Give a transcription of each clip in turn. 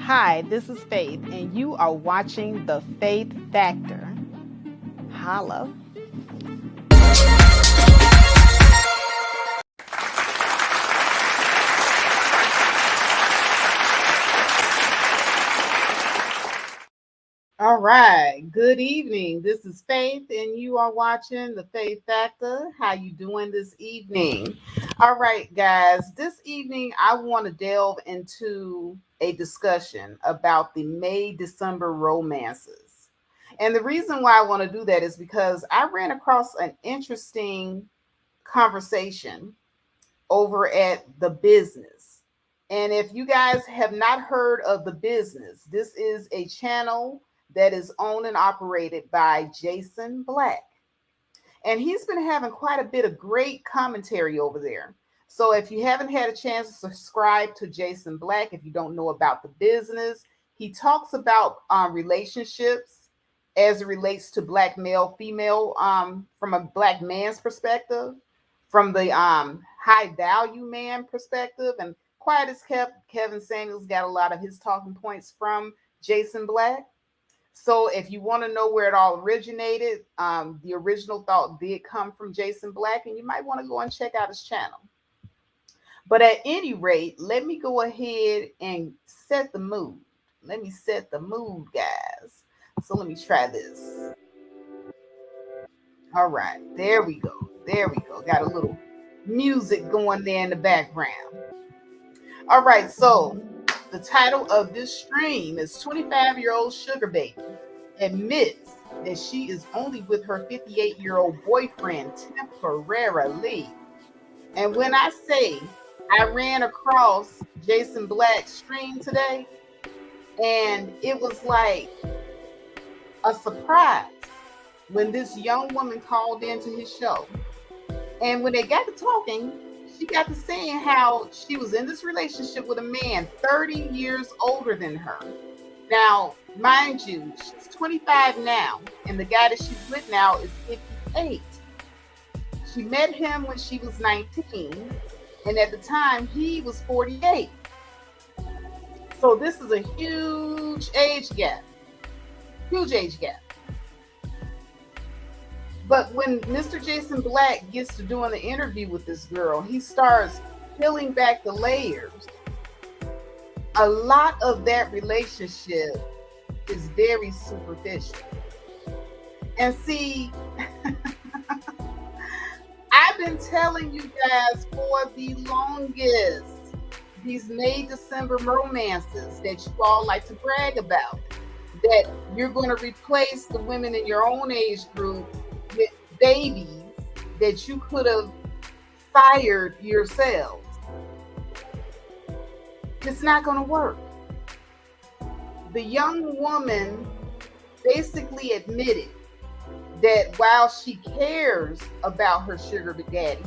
Hi, this is Faith, and you are watching The Faith Factor. Holla. All right. Good evening. This is Faith, and you are watching The Faith Factor. How you doing this evening? All right, guys. This evening, I want to delve into a discussion about the May-December romances. And the reason why I want to do that is because I ran across an interesting conversation over at The Business. And if you guys have not heard of The Business, this is a channel that is owned and operated by Jason Black. And he's been having quite a bit of great commentary over there. So if you haven't had a chance to subscribe to Jason Black, if you don't know about The Business, he talks about relationships as it relates to black male, female, from a black man's perspective, from the high value man perspective. And quiet as kept, Kevin Samuels got a lot of his talking points from Jason Black. So if you want to know where it all originated, the original thought did come from Jason Black, and you might want to go and check out his channel. But at any rate, let me go ahead and set the mood. Let me set the mood, guys. So let me try this. All right, there we go. There we go. Got a little music going there in the background. All right, so the title of this stream is 25-year-old Sugar Baby admits that she is only with her 58-year-old boyfriend temporarily. And when I say I ran across Jason Black's stream today, and it was like a surprise when this young woman called into his show. And when they got to talking, she got to saying how she was in this relationship with a man 30 years older than her. Now, mind you, she's 25 now, and the guy that she's with now is 58. She met him when she was 19, and at the time, he was 48. So this is a huge age gap. Huge age gap. But when Mr. Jason Black gets to doing the interview with this girl, he starts peeling back the layers. A lot of that relationship is very superficial. And see, I've been telling you guys for the longest, these May-December romances that you all like to brag about, that you're going to replace the women in your own age group with babies that you could have fired yourselves. It's not going to work. The young woman basically admitted that while she cares about her sugar daddy,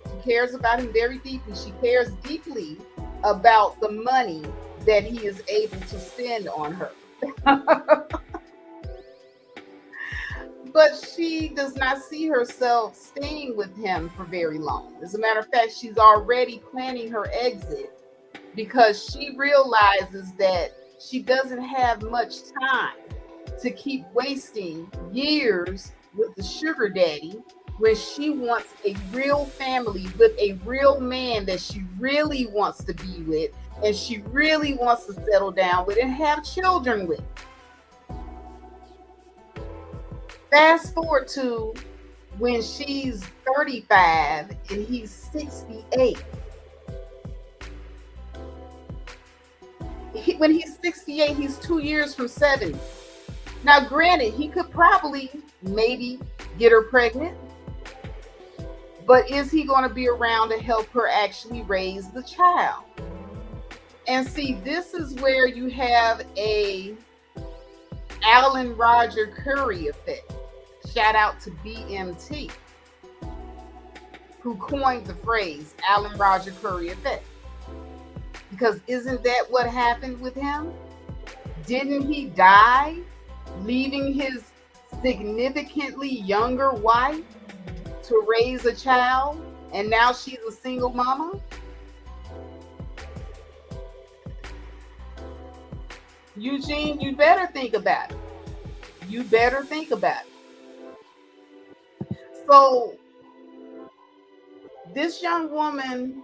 she cares about him very deeply. She cares deeply about the money that he is able to spend on her. But she does not see herself staying with him for very long. As a matter of fact, she's already planning her exit because she realizes that she doesn't have much time to keep wasting years with the sugar daddy when she wants a real family with a real man that she really wants to be with and she really wants to settle down with and have children with. Fast forward to when she's 35 and he's 68. When he's 68, he's 2 years from 70. Now, granted, he could probably maybe get her pregnant, but is he going to be around to help her actually raise the child? And see, this is where you have a Alan Roger Curry effect. Shout out to BMT, who coined the phrase Alan Roger Curry effect. Because isn't that what happened with him? Didn't he die leaving his significantly younger wife to raise a child, and now she's a single mama? Eugene, you better think about it. You better think about it. So this young woman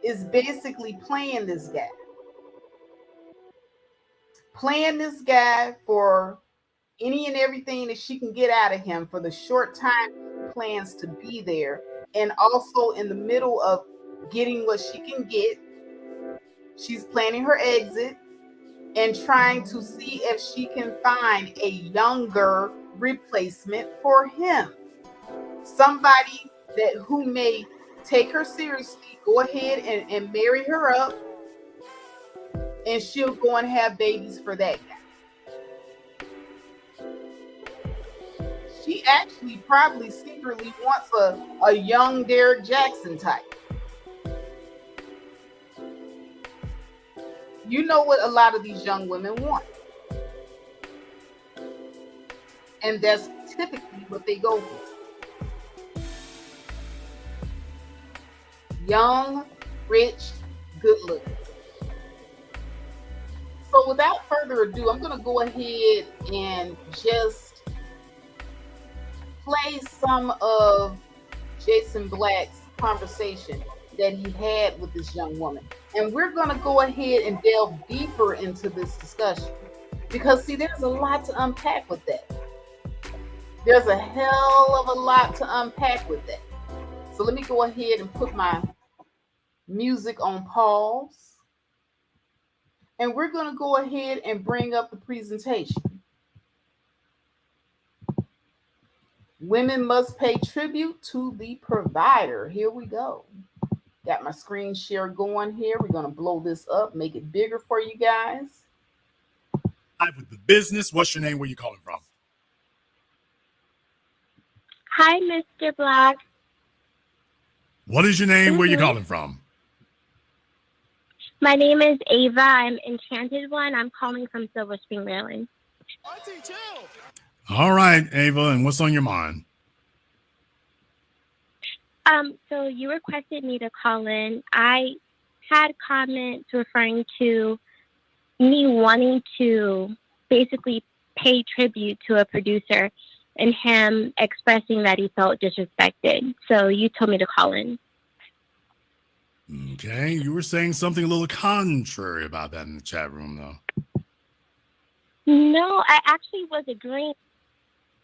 is basically playing this guy for any and everything that she can get out of him for the short time she plans to be there. And also in the middle of getting what she can get, she's planning her exit and trying to see if she can find a younger replacement for him. Somebody that who may take her seriously, go ahead and marry her up, and she'll go and have babies for that guy. She actually probably secretly wants a young Derek Jackson type. You know what a lot of these young women want. And that's typically what they go for. Young, rich, good looking. So without further ado, I'm going to go ahead and just play some of Jason Black's conversation that he had with this young woman. And we're going to go ahead and delve deeper into this discussion. Because, see, there's a lot to unpack with that. There's a hell of a lot to unpack with that. So let me go ahead and put my music on pause. And we're going to go ahead and bring up the presentation. Women must pay tribute to the provider. Here we go. Got my screen share going here. We're going to blow this up, make it bigger for you guys. Live with the business. What's your name? Where you calling from? Hi, Mr. Black. What is your name? Where you calling from? My name is Ava. I'm Enchanted One. I'm calling from Silver Spring, Maryland. All right, Ava, and what's on your mind? So you requested me to call in. I had comments referring to me wanting to basically pay tribute to a producer and him expressing that he felt disrespected. So you told me to call in. Okay, you were saying something a little contrary about that in the chat room, though. No, I actually was agreeing.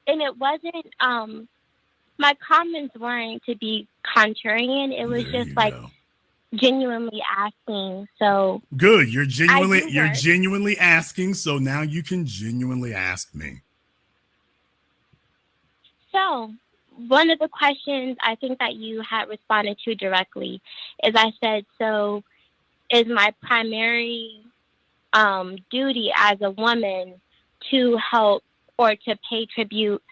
And it wasn't, my comments weren't to be contrarian. It was just like genuinely asking. So good. You're genuinely asking. So now you can genuinely ask me. So one of the questions I think that you had responded to directly is I said, so is my primary duty as a woman to help or to pay tribute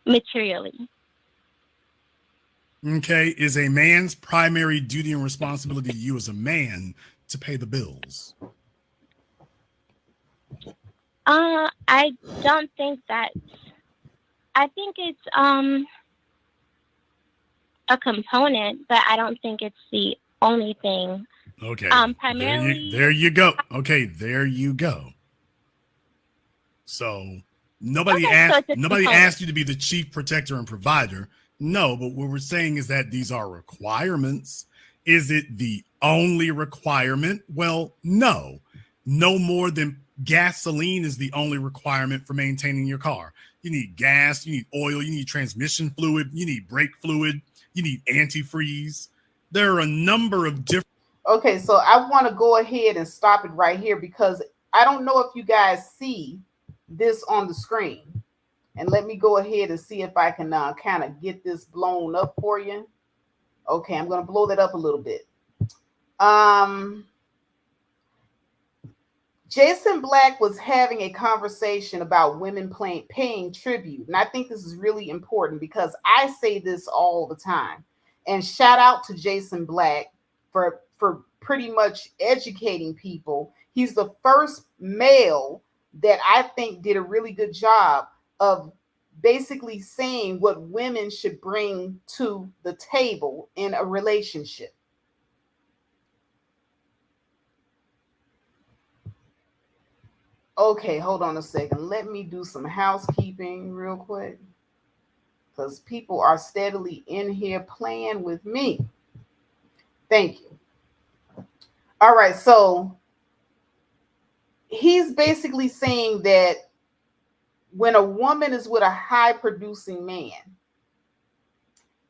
materially? Okay. Is a man's primary duty and responsibility to you as a man to pay the bills? I don't think that. I think it's a component, but I don't think it's the only thing. Okay. Primarily. There you go. Okay. There you go. So nobody asked you to be the chief protector and provider. No, but what we're saying is that these are requirements. Is it the only requirement? Well, no. No more than gasoline is the only requirement for maintaining your car. You need gas, you need oil, you need transmission fluid, you need brake fluid, you need antifreeze. There are a number of different. Okay, so I want to go ahead and stop it right here because I don't know if you guys see this on the screen. And let me go ahead and see if I can kind of get this blown up for you. Okay, I'm going to blow that up a little bit. Jason Black was having a conversation about women paying tribute. And I think this is really important because I say this all the time. And shout out to Jason Black for pretty much educating people. He's the first male that I think did a really good job of basically saying what women should bring to the table in a relationship. Okay, hold on a second. Let me do some housekeeping real quick because people are steadily in here playing with me. Thank you. All right, so he's basically saying that when a woman is with a high producing man,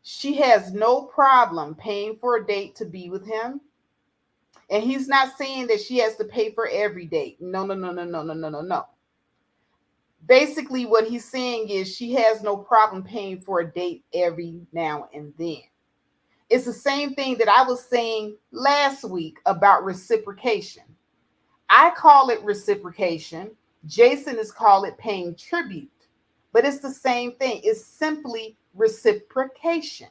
she has no problem paying for a date to be with him. And he's not saying that she has to pay for every date. No, no, no, no, no, no, no, no, no. Basically, what he's saying is she has no problem paying for a date every now and then. It's the same thing that I was saying last week about reciprocation. I call it reciprocation. Jason is called it paying tribute. But it's the same thing. It's simply reciprocation.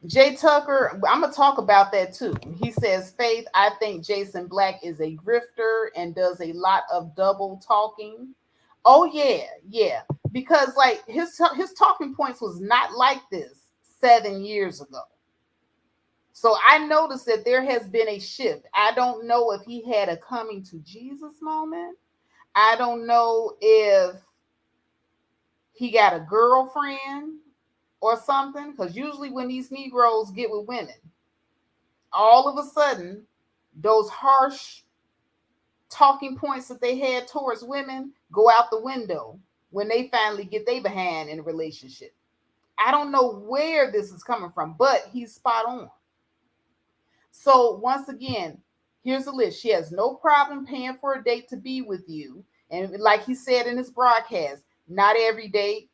Jay Tucker, I'm going to talk about that too. He says, Faith, I think Jason Black is a grifter and does a lot of double talking. Oh, yeah, yeah. Because like his talking points was not like this 7 years ago. So I noticed that there has been a shift. I don't know if he had a coming to Jesus moment. I don't know if he got a girlfriend or something, because usually when these Negroes get with women, all of a sudden, those harsh talking points that they had towards women go out the window when they finally get their behind in a relationship. I don't know where this is coming from, but he's spot on. So once again, here's the list. She has no problem paying for a date to be with you. And like he said in his broadcast, not every date,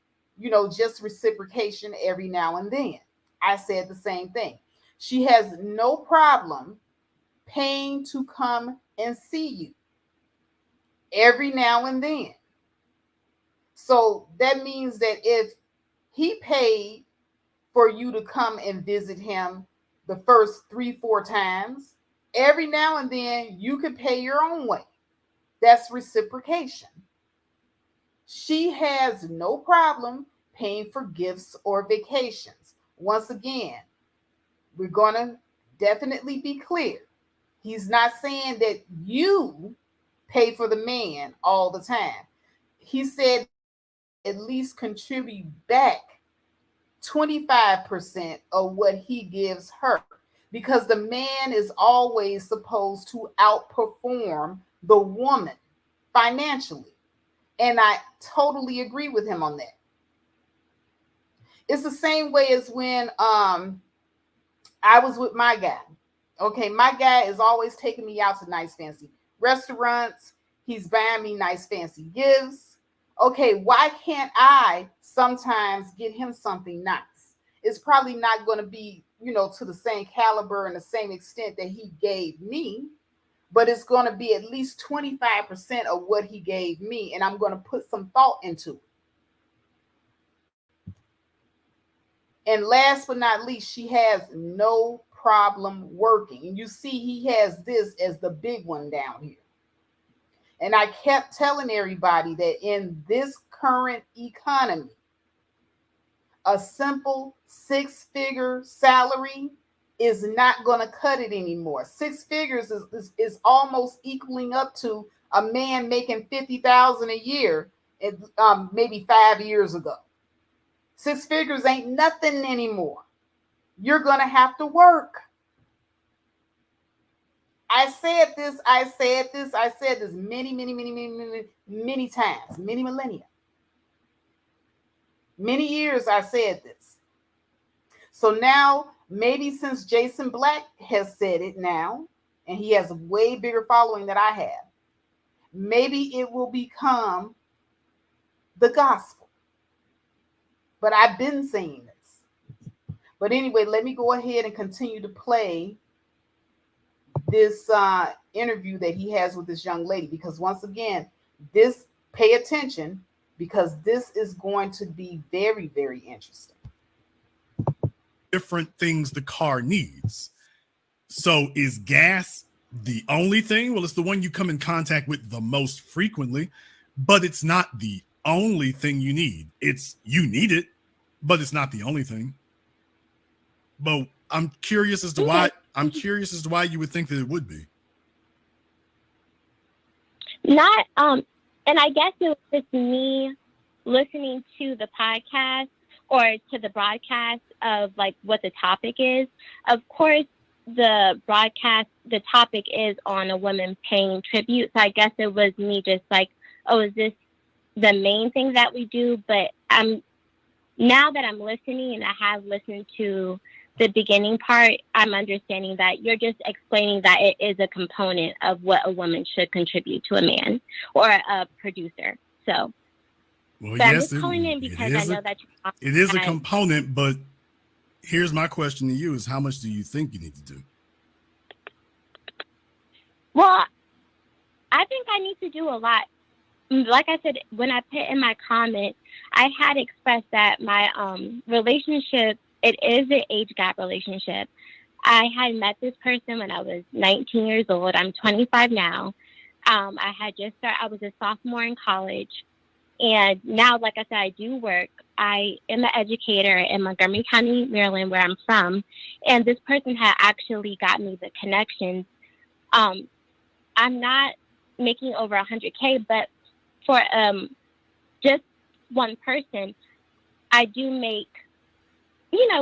just reciprocation every now and then. I said the same thing. She has no problem paying to come and see you every now and then. So that means that if he paid for you to come and visit him the first 3-4 times, every now and then you can pay your own way. That's reciprocation. She has no problem paying for gifts or vacations. Once again, we're going to definitely be clear. He's not saying that you pay for the man all the time. He said at least contribute back 25% of what he gives her, because the man is always supposed to outperform the woman financially. And I totally agree with him on that. It's the same way as when I was with my guy. Okay, my guy is always taking me out to nice fancy restaurants. He's buying me nice fancy gifts. Okay, why can't I sometimes get him something nice? It's probably not going to be, to the same caliber and the same extent that he gave me, but it's going to be at least 25% of what he gave me, and I'm going to put some thought into it. And last but not least, she has no problem working. And you see, he has this as the big one down here. And I kept telling everybody that in this current economy, a simple 6-figure salary is not going to cut it anymore. 6 figures is almost equaling up to a man making $50,000 a year, maybe 5 years ago. 6 figures ain't nothing anymore. You're going to have to work. I said this many times, many millennia. Many years I said this. So now, maybe since Jason Black has said it now, and he has a way bigger following than I have, maybe it will become the gospel. But I've been saying this. But anyway, let me go ahead and continue to play this interview that he has with this young lady, because once again, pay attention, because this is going to be very, very interesting. Different things the car needs. So is gas the only thing? Well, it's the one you come in contact with the most frequently, but it's not the only thing you need. You need it, but it's not the only thing. But I'm curious as to I'm curious as to why you would think that it would be. Not and I guess it was just me listening to the podcast or to the broadcast of like what the topic is. Of course, the topic is on a woman paying tribute. So I guess it was me just like, oh, is this the main thing that we do? But now that I'm listening and I have listened to the beginning part, I'm understanding that you're just explaining that it is a component of what a woman should contribute to a man or a producer. So, well, yes, I'm just calling in because I know that it is a component, but here's my question to you is how much do you think you need to do? Well, I think I need to do a lot. Like I said, when I put in my comment, I had expressed that my relationship, it is an age gap relationship. I had met this person when I was 19 years old. I'm 25 now. I had just started, I was a sophomore in college. And now, like I said, I do work. I am an educator in Montgomery County, Maryland, where I'm from. And this person had actually got me the connections. I'm not making over 100K, but for just one person, I do make,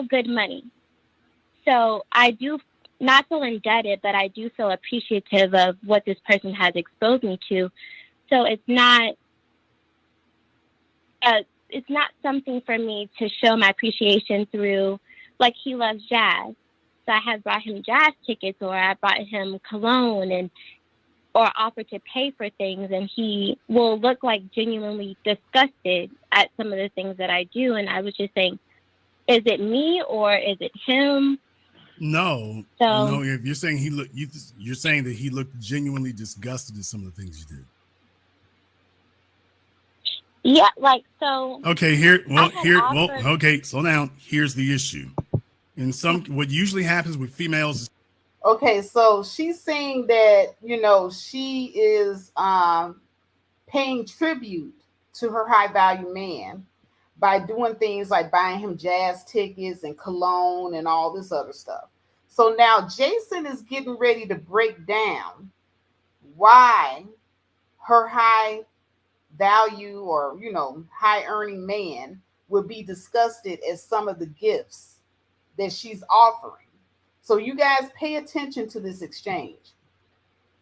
good money. So I do not feel indebted, but I do feel appreciative of what this person has exposed me to. So it's not something for me to show my appreciation through, like he loves jazz. So I have brought him jazz tickets, or I brought him cologne or offered to pay for things, and he will look like genuinely disgusted at some of the things that I do. And I was just saying, is it me or is it him? No. No, if you're saying you're saying that he looked genuinely disgusted at some of the things you did. Yeah, like so. Okay, okay. So now here's the issue. What usually happens with females. Okay, so she's saying that she is paying tribute to her high value man by doing things like buying him jazz tickets and cologne and all this other stuff. So now Jason is getting ready to break down why her high value or high earning man would be disgusted at some of the gifts that she's offering. So you guys pay attention to this exchange.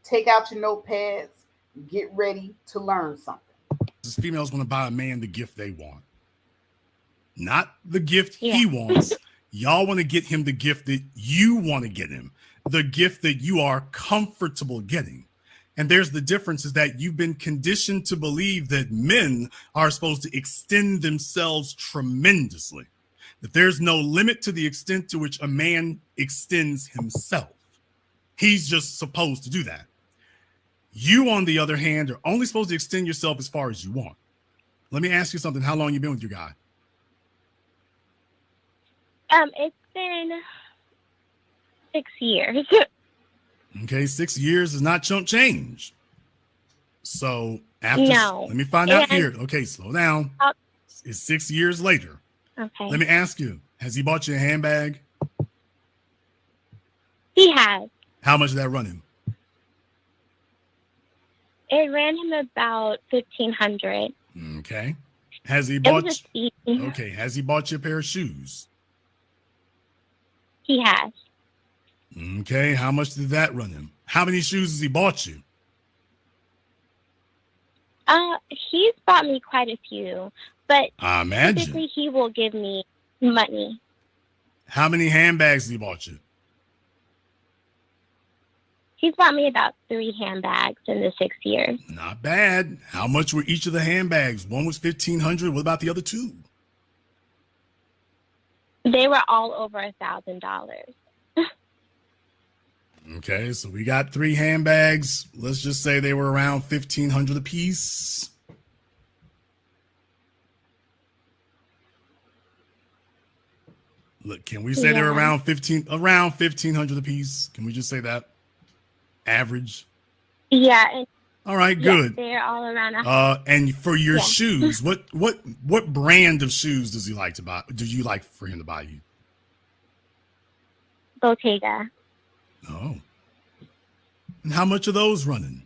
Take out your notepads, get ready to learn something. Females want to buy a man the gift they want, not the gift he wants. Y'all want to get him the gift that you want to get him, the gift that you are comfortable getting. And there's the difference is that you've been conditioned to believe that men are supposed to extend themselves tremendously, that there's no limit to the extent to which a man extends himself. He's just supposed to do that. You, on the other hand, are only supposed to extend yourself as far as you want. Let me ask you something. How long you been with your guy? It's been 6 years. Okay, 6 years is not chump change. So let me find out here. Okay, slow down. It's 6 years later. Okay. Let me ask you, has he bought you a handbag? He has. How much did that run him? It ran him about $1,500. Okay. Has he bought you a pair of shoes? He has. Okay. How much did that run him? How many shoes has he bought you? He's bought me quite a few, but I imagine typically he will give me money. How many handbags has he bought you? He's bought me about 3 handbags in the 6 years. Not bad. How much were each of the handbags? One was $1,500. What about the other 2? They were all over $1,000. Okay, so we got 3 handbags. Let's just say they were around $1,500 a piece. Look, can we say they're around $1,500 a piece? Can we just say that? Average. Yeah. All right, good. They're all around. And for your shoes, what brand of shoes does he like to buy? Do you like for him to buy you? Bottega. Oh. And how much are those running?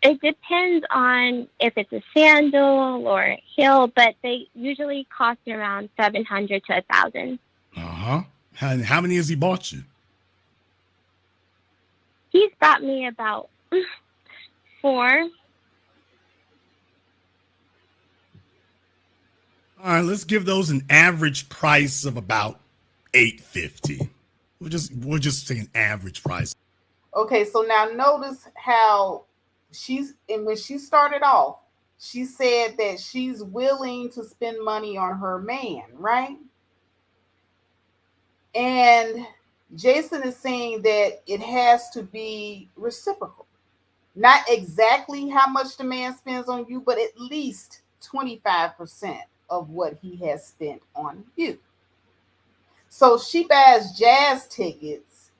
It depends on if it's a sandal or a heel, but they usually cost around $700 to $1,000. Uh-huh. And how many has he bought you? He's bought me about 4. All right, let's give those an average price of about $850. We'll just say an average price. Okay, so now notice how when she started off, she said that she's willing to spend money on her man, right? And Jason is saying that it has to be reciprocal. Not exactly how much the man spends on you, but at least 25% of what he has spent on you. So she buys jazz tickets,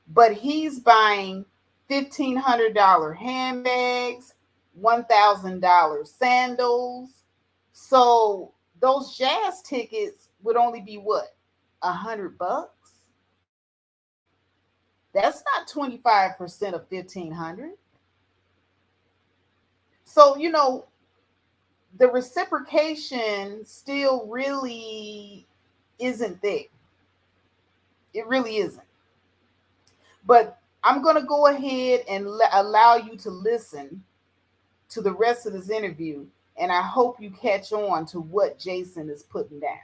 but he's buying $1,500 handbags, $1,000 sandals. So those jazz tickets would only be what? $100? That's not 25% of 1,500. So, the reciprocation still really isn't there. It really isn't. But I'm going to go ahead and allow you to listen to the rest of this interview, and I hope you catch on to what Jason is putting down.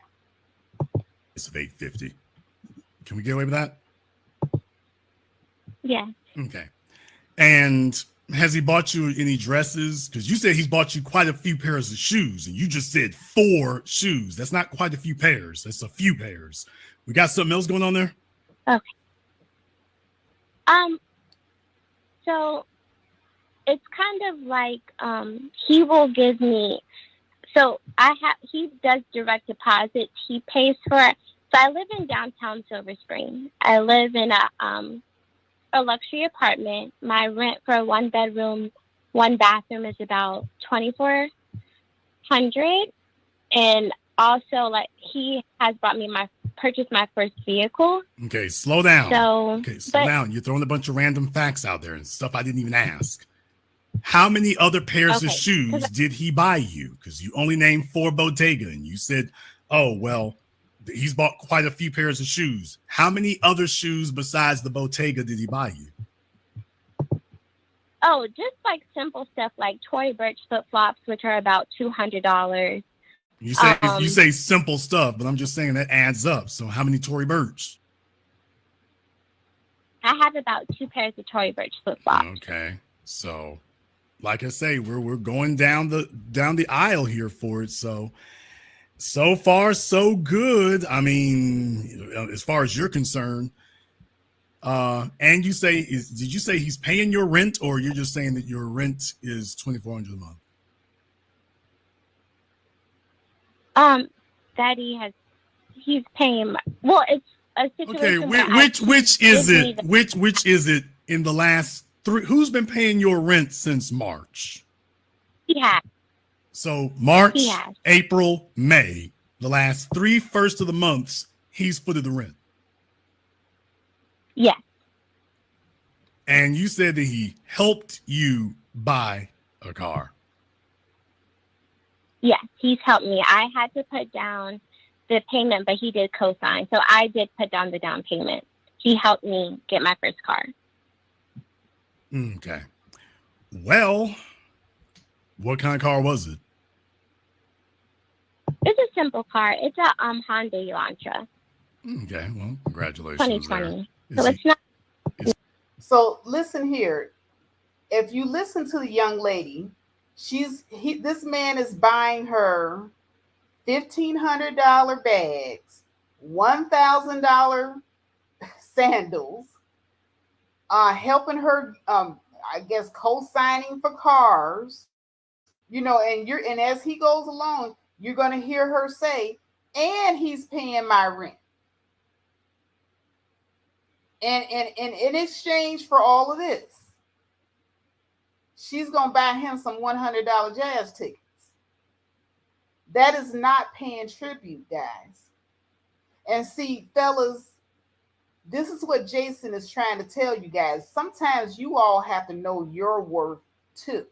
It's of $850. Can we get away with that? Yeah. Okay. And has he bought you any dresses? Because you said he's bought you quite a few pairs of shoes, and you just said 4 shoes. That's not quite a few pairs. That's a few pairs. We got something else going on there? Okay. So it's kind of like he will give me. So he does direct deposits. He pays for it. So I live in downtown Silver Spring. I live in a luxury apartment. My rent for a 1-bedroom, 1-bathroom is about $2,400, and also like he has purchased my first vehicle. Okay, slow down. Slow down. You're throwing a bunch of random facts out there and stuff I didn't even ask. How many other pairs of shoes did he buy you? Because you only named 4 Bottega, and you said, oh, well, he's bought quite a few pairs of shoes. How many other shoes besides the Bottega did he buy you? Oh, just like simple stuff like Tory Burch flip-flops, which are about $200. You say simple stuff, but I'm just saying that adds up. So how many Tory Burch? I have about 2 pairs of Tory Burch flip-flops. Okay. So like I say, we're going down the aisle here for it. So far, so good. I mean, as far as you're concerned. And did you say he's paying your rent, or you're just saying that your rent is $2,400 a month? Daddy he's paying. Well, it's a situation. Okay, which is it? Which is it in the last 3? Who's been paying your rent since March? He has. So March, April, May, the last 3 first of the months, he's footed the rent. Yes. And you said that he helped you buy a car. Yes, he's helped me. I had to put down the payment, but he did co-sign. So I did put down the down payment. He helped me get my first car. Okay. Well, what kind of car was it? It's a simple car. It's a Honda Elantra. Okay, well, congratulations. 2020. So it's not. So listen here. If you listen to the young lady, this man is buying her $1,500 bags, $1,000 sandals, helping her, I guess, co-signing for cars, and as he goes along, you're going to hear her say, and he's paying my rent. And in exchange for all of this, she's going to buy him some $100 jazz tickets. That is not paying tribute, guys. And see, fellas, This is what Jason is trying to tell you guys. Sometimes you all have to know your worth too.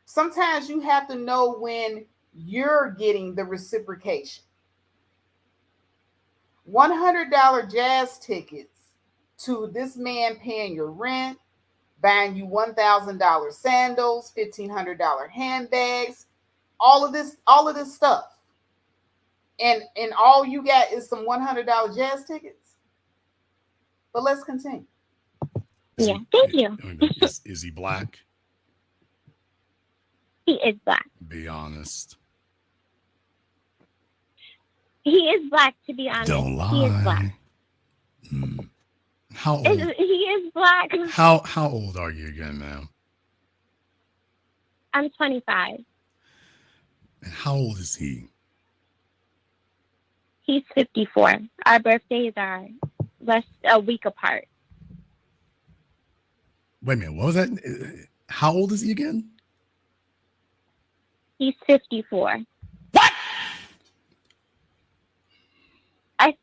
Sometimes you have to know when you're getting the reciprocation. $100 jazz tickets to this man paying your rent, buying you $1,000 sandals, $1,500 handbags, all of this stuff. And all you got is some $100 jazz tickets. But let's continue. Yeah, thank you. Is he black? He is black. Be honest. He is black, to be honest. Don't lie. He is black. How old? He is black. How old are you again, ma'am? I'm 25. And how old is he? He's 54. Our birthdays are less a week apart. Wait a minute. What was that? How old is he again? He's 54. What? I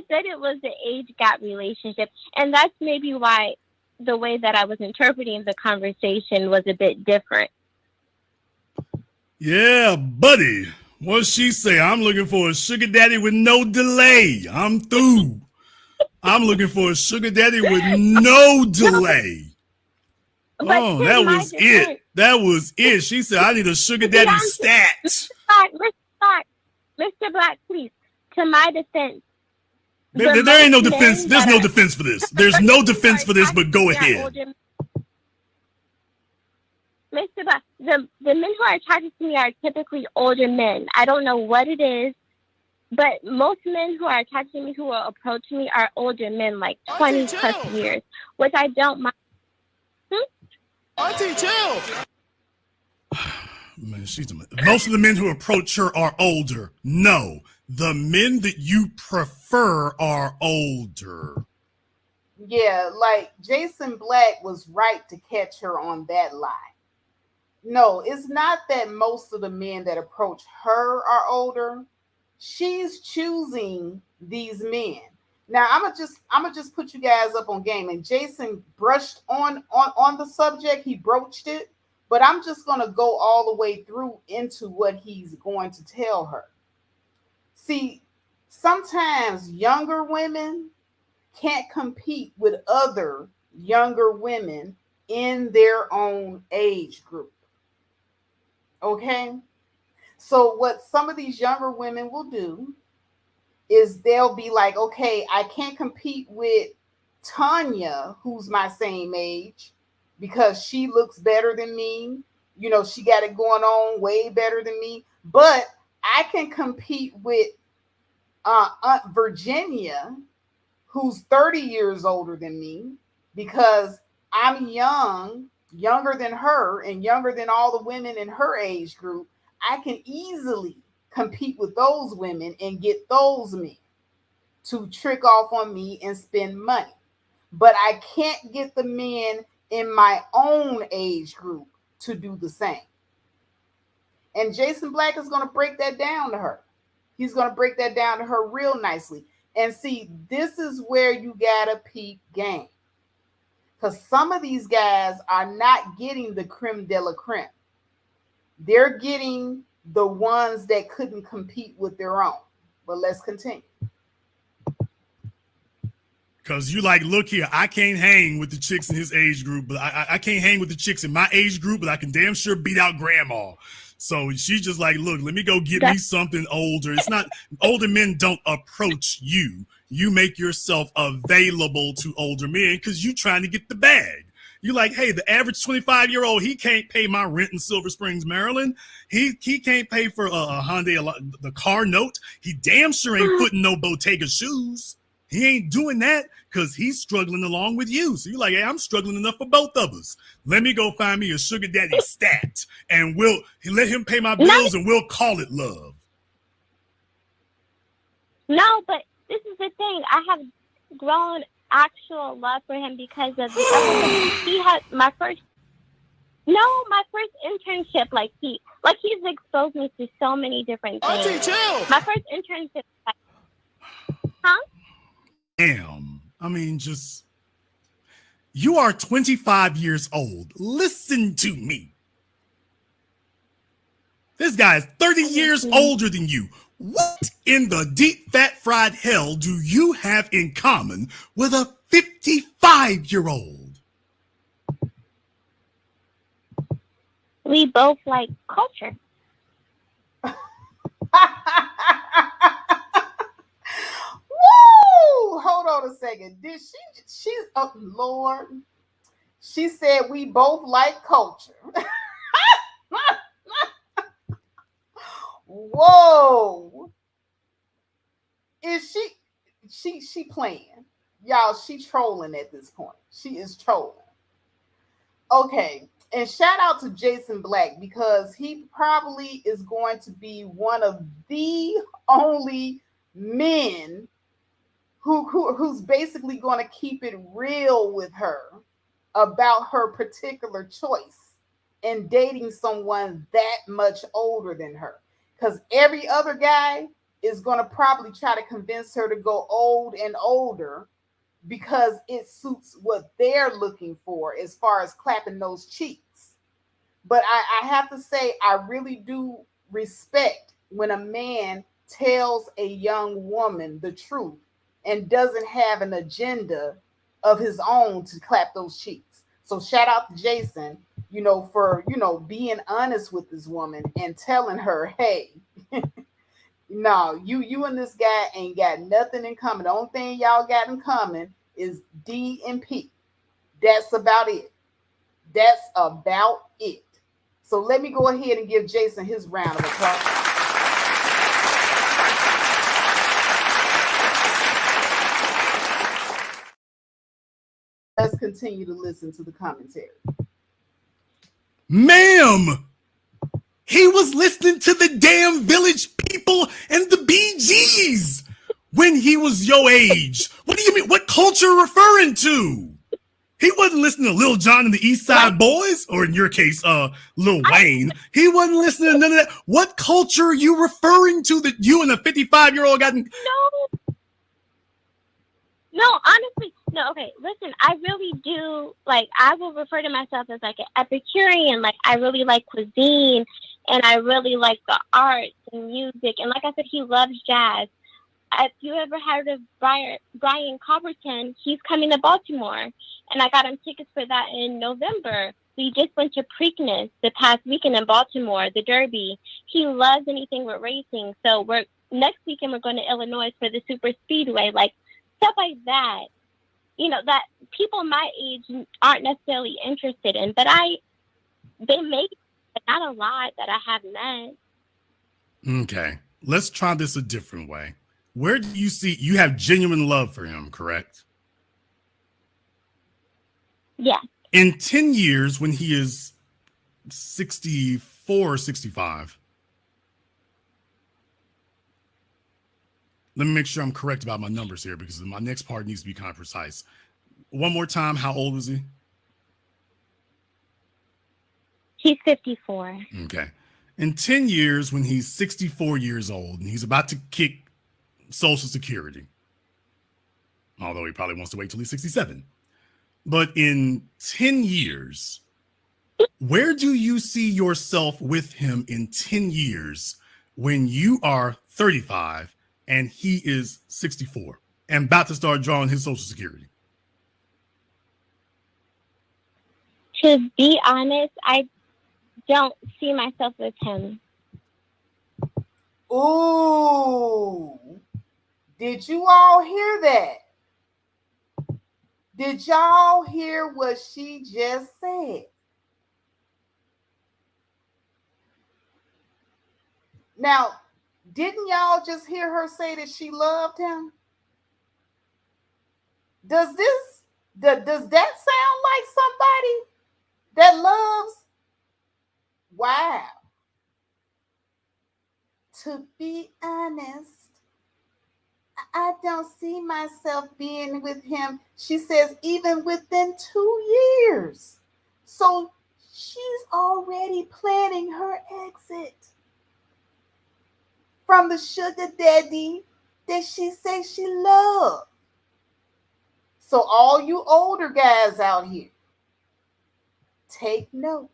said it was an age gap relationship, and that's maybe why the way that I was interpreting the conversation was a bit different. Yeah, buddy. What'd she say? I'm looking for a sugar daddy with no delay. I'm through. I'm looking for a sugar daddy with no delay. Oh, that was it. That was it. She said, I need a sugar daddy stat. Mr. Black, please. To my defense. There ain't no defense. There's no defense for this. There's no defense for this, but go ahead. Mr. Black, the men who are attracted to me are typically older men. I don't know what it is, but most men who are attracted to me who will approach me are older men, like 20 plus years, which I don't mind. Auntie, chill. Man, most of the men who approach her are older. No, the men that you prefer are older. Yeah, like Jason Black was right to catch her on that lie. No, it's not that most of the men that approach her are older. She's choosing these men. Now I'm gonna just put you guys up on game. And Jason brushed on the subject. He broached it, but I'm just gonna go all the way through into what he's going to tell her. See, sometimes younger women can't compete with other younger women in their own age group. Okay? So what some of these younger women will do is they'll be like, okay, I can't compete with Tanya, who's my same age, because she looks better than me. You know, she got it going on way better than me. But I can compete with Aunt Virginia, who's 30 years older than me, because I'm younger than her and younger than all the women in her age group. I can easily compete with those women and get those men to trick off on me and spend money. But I can't get the men in my own age group to do the same. And Jason Black is going to break that down to her. He's going to break that down to her real nicely. And see, this is where you got to peep game. Because some of these guys are not getting the creme de la creme. They're getting the ones that couldn't compete with their own. But let's continue. Because you like, look here, I can't hang with the chicks in his age group, but I can't hang with the chicks in my age group, but I can damn sure beat out grandma. So she's just like, look, let me go get me something older. It's not, older men don't approach you. You make yourself available to older men because you're trying to get the bag. You're like, hey, the average 25-year-old, he can't pay my rent in Silver Springs, Maryland. He can't pay for a Hyundai, the car note. He damn sure ain't putting no Bottega shoes. He ain't doing that because he's struggling along with you. So you're like, hey, I'm struggling enough for both of us. Let me go find me a sugar daddy stat and we'll let him pay my bills and we'll call it love. No, but this is the thing. I have grown actual love for him because of he had my first internship. He's exposed me to so many different things. Auntie, chill. My first internship. Huh? damn. I mean, just, you are 25 years old. Listen to me. This guy is 30 years older than you. What in the deep fat fried hell do you have in common with a 55-year-old? We both like culture. Woo! Hold on a second. Did she's oh Lord. She said we both like culture. Whoa. Is she playing? Y'all, she trolling at this point. She is trolling. Okay. And shout out to Jason Black, because he probably is going to be one of the only men who's basically going to keep it real with her about her particular choice in dating someone that much older than her. Because every other guy is going to probably try to convince her to go old and older because it suits what they're looking for as far as clapping those cheeks. But I have to say, I really do respect when a man tells a young woman the truth and doesn't have an agenda of his own to clap those cheeks. So shout out to Jason, for, being honest with this woman and telling her, hey, no, you and this guy ain't got nothing in common. The only thing y'all got in common is D and P. That's about it. That's about it. So let me go ahead and give Jason his round of applause. Let's continue to listen to the commentary. Ma'am, he was listening to the damn Village People and the Bee Gees when he was your age. What do you mean? What culture referring to? He wasn't listening to Lil Jon and the East Side Boys, or in your case, Lil Wayne. He wasn't listening to none of that. What culture are you referring to that you and a 55-year-old got? No, honestly, no. Okay, listen, I really do, I will refer to myself as an Epicurean. I really like cuisine, and I really like the arts and music. And like I said, he loves jazz. If you ever heard of Brian Copperton, he's coming to Baltimore, and I got him tickets for that in November. We just went to Preakness the past weekend in Baltimore, the Derby. He loves anything with racing, so next weekend we're going to Illinois for the Super Speedway, stuff like that. That people my age aren't necessarily interested in, but they make not a lot that I have met. Okay, let's try this a different way. Where do you see you have genuine love for him, correct? Yeah. In 10 years, when he is 64 or 65, let me make sure I'm correct about my numbers here, because my next part needs to be kind of precise. One more time, how old was he? He's 54. Okay. In 10 years, when he's 64 years old and he's about to kick Social Security, although he probably wants to wait till he's 67. But in 10 years, where do you see yourself with him in 10 years when you are 35 and he is 64 and about to start drawing his Social Security? To be honest, I don't see myself with him. Ooh. Did you all hear that? Did y'all hear what she just said? Now, didn't y'all just hear her say that she loved him? Does that sound like somebody that loves? Wow. To be honest, I don't see myself being with him. She says even within 2 years. So she's already planning her exit from the sugar daddy that she says she loves. So all you older guys out here, take note.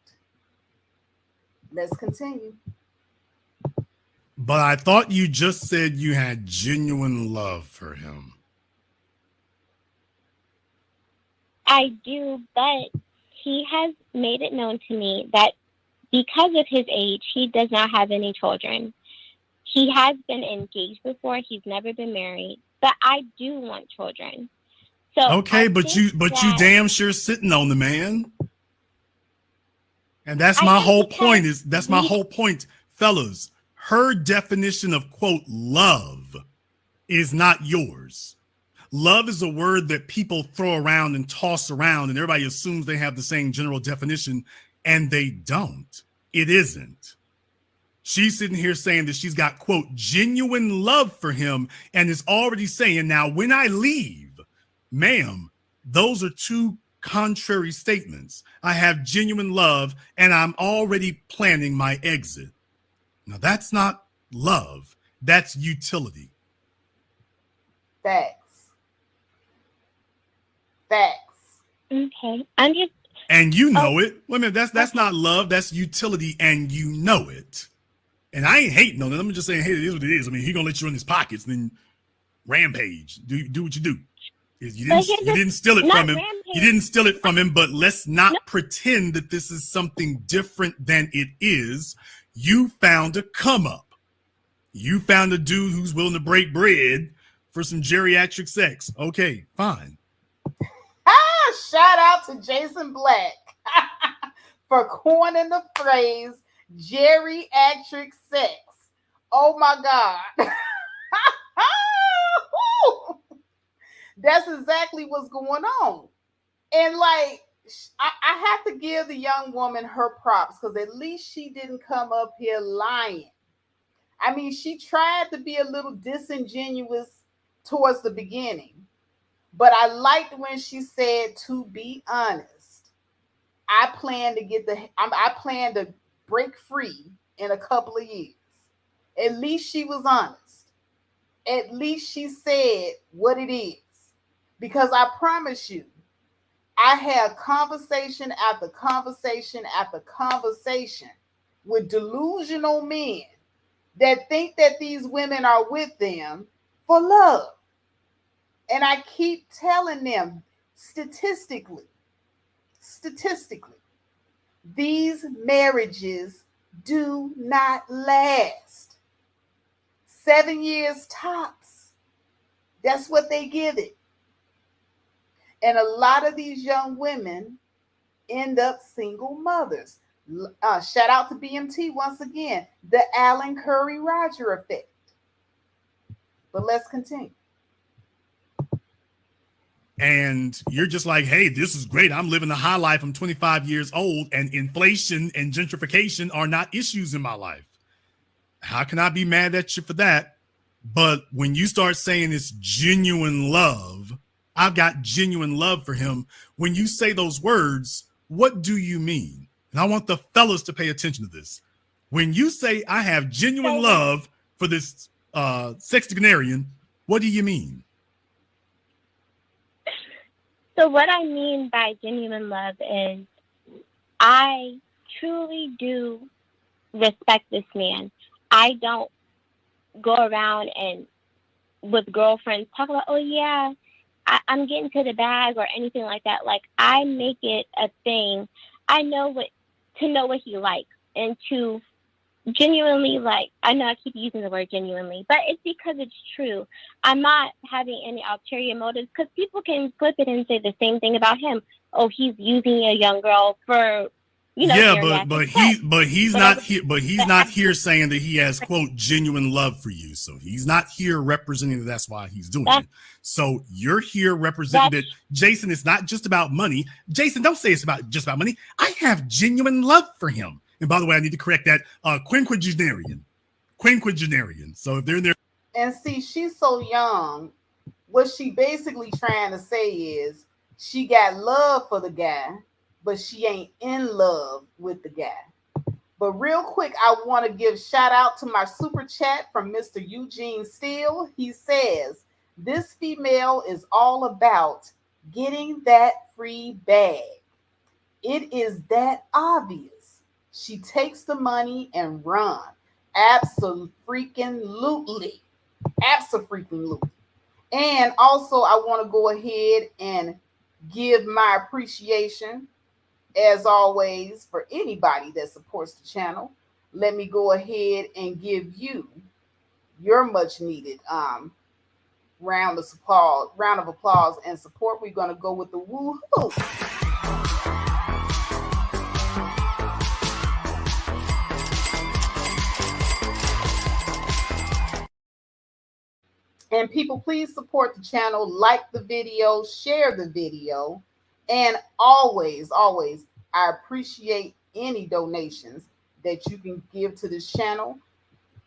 Let's continue. But I thought you just said you had genuine love for him. I do, but he has made it known to me that because of his age, he does not have any children. He has been engaged before. He's never been married, but I do want children. So okay, but you damn sure sitting on the man. And that's my whole point my whole point, fellas. Her definition of quote love is not yours. Love is a word that people throw around and toss around, and everybody assumes they have the same general definition, and they don't. It isn't. She's sitting here saying that she's got, quote, genuine love for him, and is already saying, now, when I leave, ma'am, those are two contrary statements. I have genuine love, and I'm already planning my exit. Now, that's not love. That's utility. Facts. Okay. I'm just. And you know it. Wait a minute, that's not love. That's utility, and you know it. And I ain't hating on it. I'm just saying, hey, it is what it is. I mean, he gonna let you in his pockets, then rampage. Do what you do. You didn't steal it from him. Rampage. You didn't steal it from him, but let's not pretend that this is something different than it is. You found a come up. You found a dude who's willing to break bread for some geriatric sex. Okay, fine. Shout out to Jason Black for coining the phrase geriatric sex. Oh my God. That's exactly what's going on. And like, I have to give the young woman her props, because at least she didn't come up here lying. I mean, she tried to be a little disingenuous towards the beginning, but I liked when she said, to be honest, I plan to break free in a couple of years. At least she was honest. At least she said what it is. Because I promise you, I had conversation after conversation after conversation with delusional men that think that these women are with them for love. And I keep telling them, statistically, these marriages do not last. 7 years tops. That's what they give it. And a lot of these young women end up single mothers. Shout out to BMT once again, the Alan Curry Roger effect. But let's continue. And you're just like, hey, this is great. I'm living the high life. I'm 25 years old, and inflation and gentrification are not issues in my life. How can I be mad at you for that? But when you start saying it's genuine love, I've got genuine love for him. When you say those words, what do you mean? And I want the fellas to pay attention to this. When you say I have genuine love for this sextagenarian, what do you mean? So what I mean by genuine love is I truly do respect this man. I don't go around and with girlfriends talk about, oh yeah, I'm getting to the bag or anything like that. Like, I make it a thing. I know what he likes, and to genuinely, like, I know I keep using the word genuinely, but it's because it's true. I'm not having any ulterior motives, because people can flip it and say the same thing about him. Oh, he's using a young girl for, he's not here saying that he has, quote, genuine love for you. So he's not here representing that that's why he's doing it. So you're here representing that, Jason, it's not just about money. Jason, don't say it's just about money. I have genuine love for him. And by the way, I need to correct that. Quinquagenarian. So if they're in there. And see, she's so young. What she basically trying to say is she got love for the guy, but she ain't in love with the guy. But real quick, I want to give shout out to my super chat from Mr. Eugene Steele. He says, this female is all about getting that free bag. It is that obvious. She takes the money and run. Absolutely. Absolutely. And also, I want to go ahead and give my appreciation, as always, for anybody that supports the channel. Let me go ahead and give you your much needed round of applause and support. We're going to go with the woo-hoo. And people, please support the channel, like the video, share the video, and always, always, I appreciate any donations that you can give to this channel.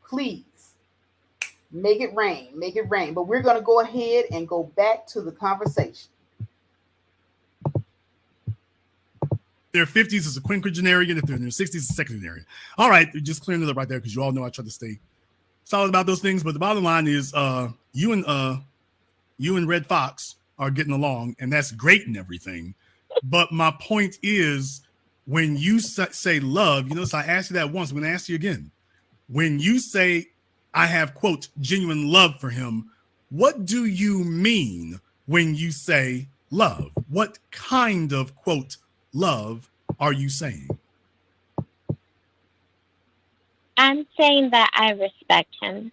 Please make it rain, make it rain. But we're going to go ahead and go back to the conversation. Their 50s is a quinquagenarian. If they're in their 60s, it's a sexagenarian. All right, just clearing it up right there because you all know I try to stay solid about those things. But the bottom line is you and Red Fox are getting along, and that's great and everything. But my point is, when you say love, you notice I asked you that once. I'm going to ask you again. When you say I have, quote, genuine love for him, what do you mean when you say love? What kind of, quote, love are you saying? I'm saying that I respect him.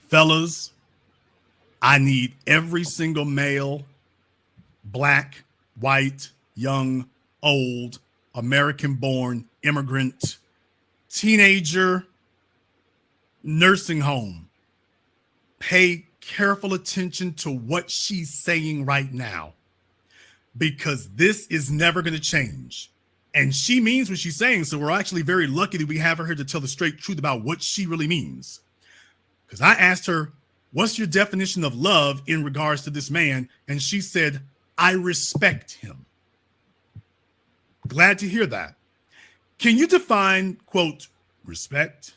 Fellas, I need every single male, black, white, young, old, American-born, immigrant, teenager, nursing home. Pay careful attention to what she's saying right now, because this is never going to change. And she means what she's saying, so we're actually very lucky that we have her here to tell the straight truth about what she really means. Because I asked her, what's your definition of love in regards to this man? And she said, I respect him. Glad to hear that. Can you define, quote, respect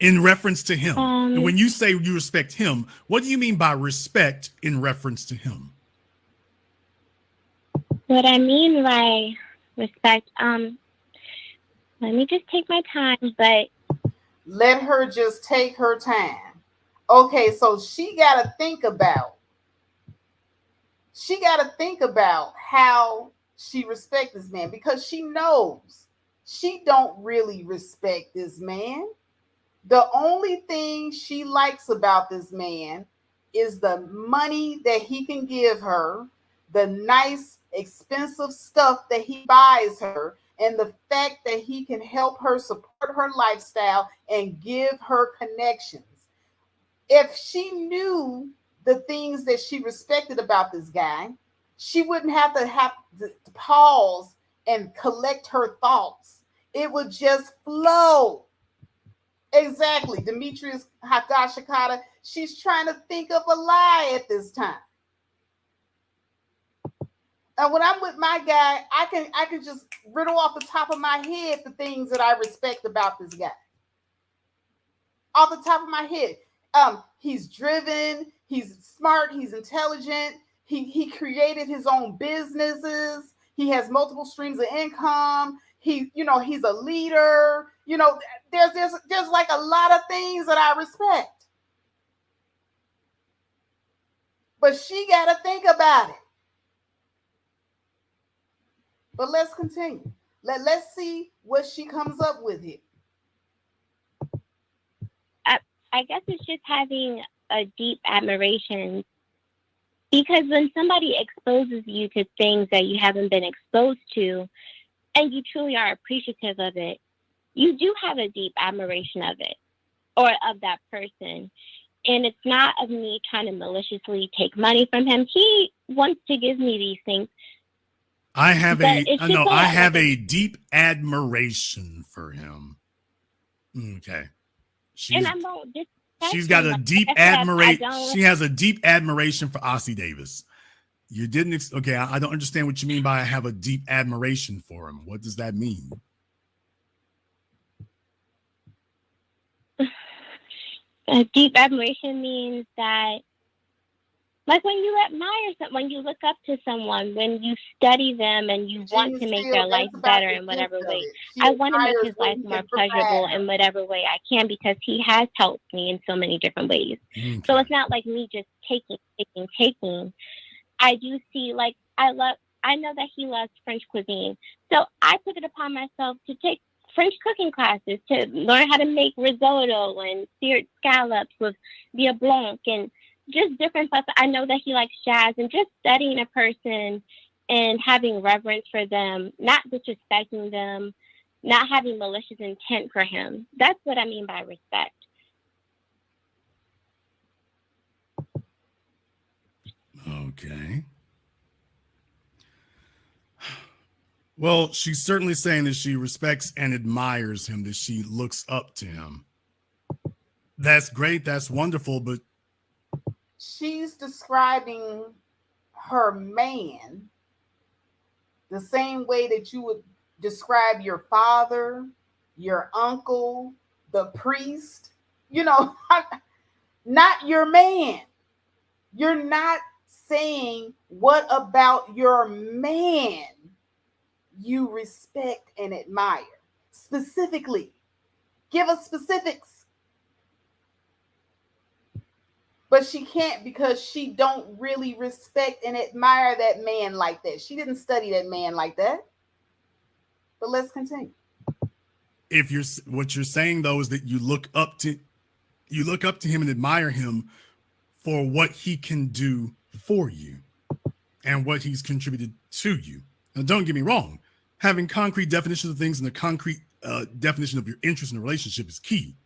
in reference to him? And when you say you respect him, what do you mean by respect in reference to him? What I mean by respect, let me just take my time, but let her just take her time. Okay, so she got to think about how she respects this man, because she knows she don't really respect this man. The only thing she likes about this man is the money that he can give her, the nice, expensive stuff that he buys her, and the fact that he can help her support her lifestyle and give her connections. If she knew the things that she respected about this guy, she wouldn't have to pause and collect her thoughts. It would just flow. Exactly. Demetrius Hagashikata, she's trying to think of a lie at this time. And when I'm with my guy, I can just riddle off the top of my head the things that I respect about this guy. Off the top of my head. He's driven, he's smart, he's intelligent, he created his own businesses, he has multiple streams of income, he's a leader, there's like a lot of things that I respect. But she gotta think about it. But let's continue. Let's see what she comes up with here. I guess it's just having a deep admiration, because when somebody exposes you to things that you haven't been exposed to, and you truly are appreciative of it, you do have a deep admiration of it or of that person. And it's not of me trying to maliciously take money from him. He wants to give me these things. I have a deep admiration for him. Okay. She's got a deep admiration. She has a deep admiration for Ossie Davis. You didn't. Okay. I don't understand what you mean by I have a deep admiration for him. What does that mean? A deep admiration means that Like when you admire someone, when you look up to someone, when you study them and you want to make their life That's about better the in gist whatever of way. it. She I want to make admires his what life he more can pleasurable provide in her. whatever way I can, because he has helped me in so many different ways. Okay. So it's not like me just taking. I do see, like, I know that he loves French cuisine. So I took it upon myself to take French cooking classes to learn how to make risotto and seared scallops with beurre blanc and just different stuff. I know that he likes jazz, and just studying a person and having reverence for them, not disrespecting them, not having malicious intent for him. That's what I mean by respect. Okay. Well, she's certainly saying that she respects and admires him, that she looks up to him. That's great. That's wonderful. But She's describing her man the same way that you would describe your father, your uncle, the priest, you know, not your man. You're not saying what about your man you respect and admire. Specifically, give us specifics. But she can't, because she don't really respect and admire that man like that. She didn't study that man like that. But let's continue. if you're what you're saying though is that you look up to him and admire him for what he can do for you and what he's contributed to you. Now, don't get me wrong, having concrete definitions of things and a concrete definition of your interest in a relationship is key.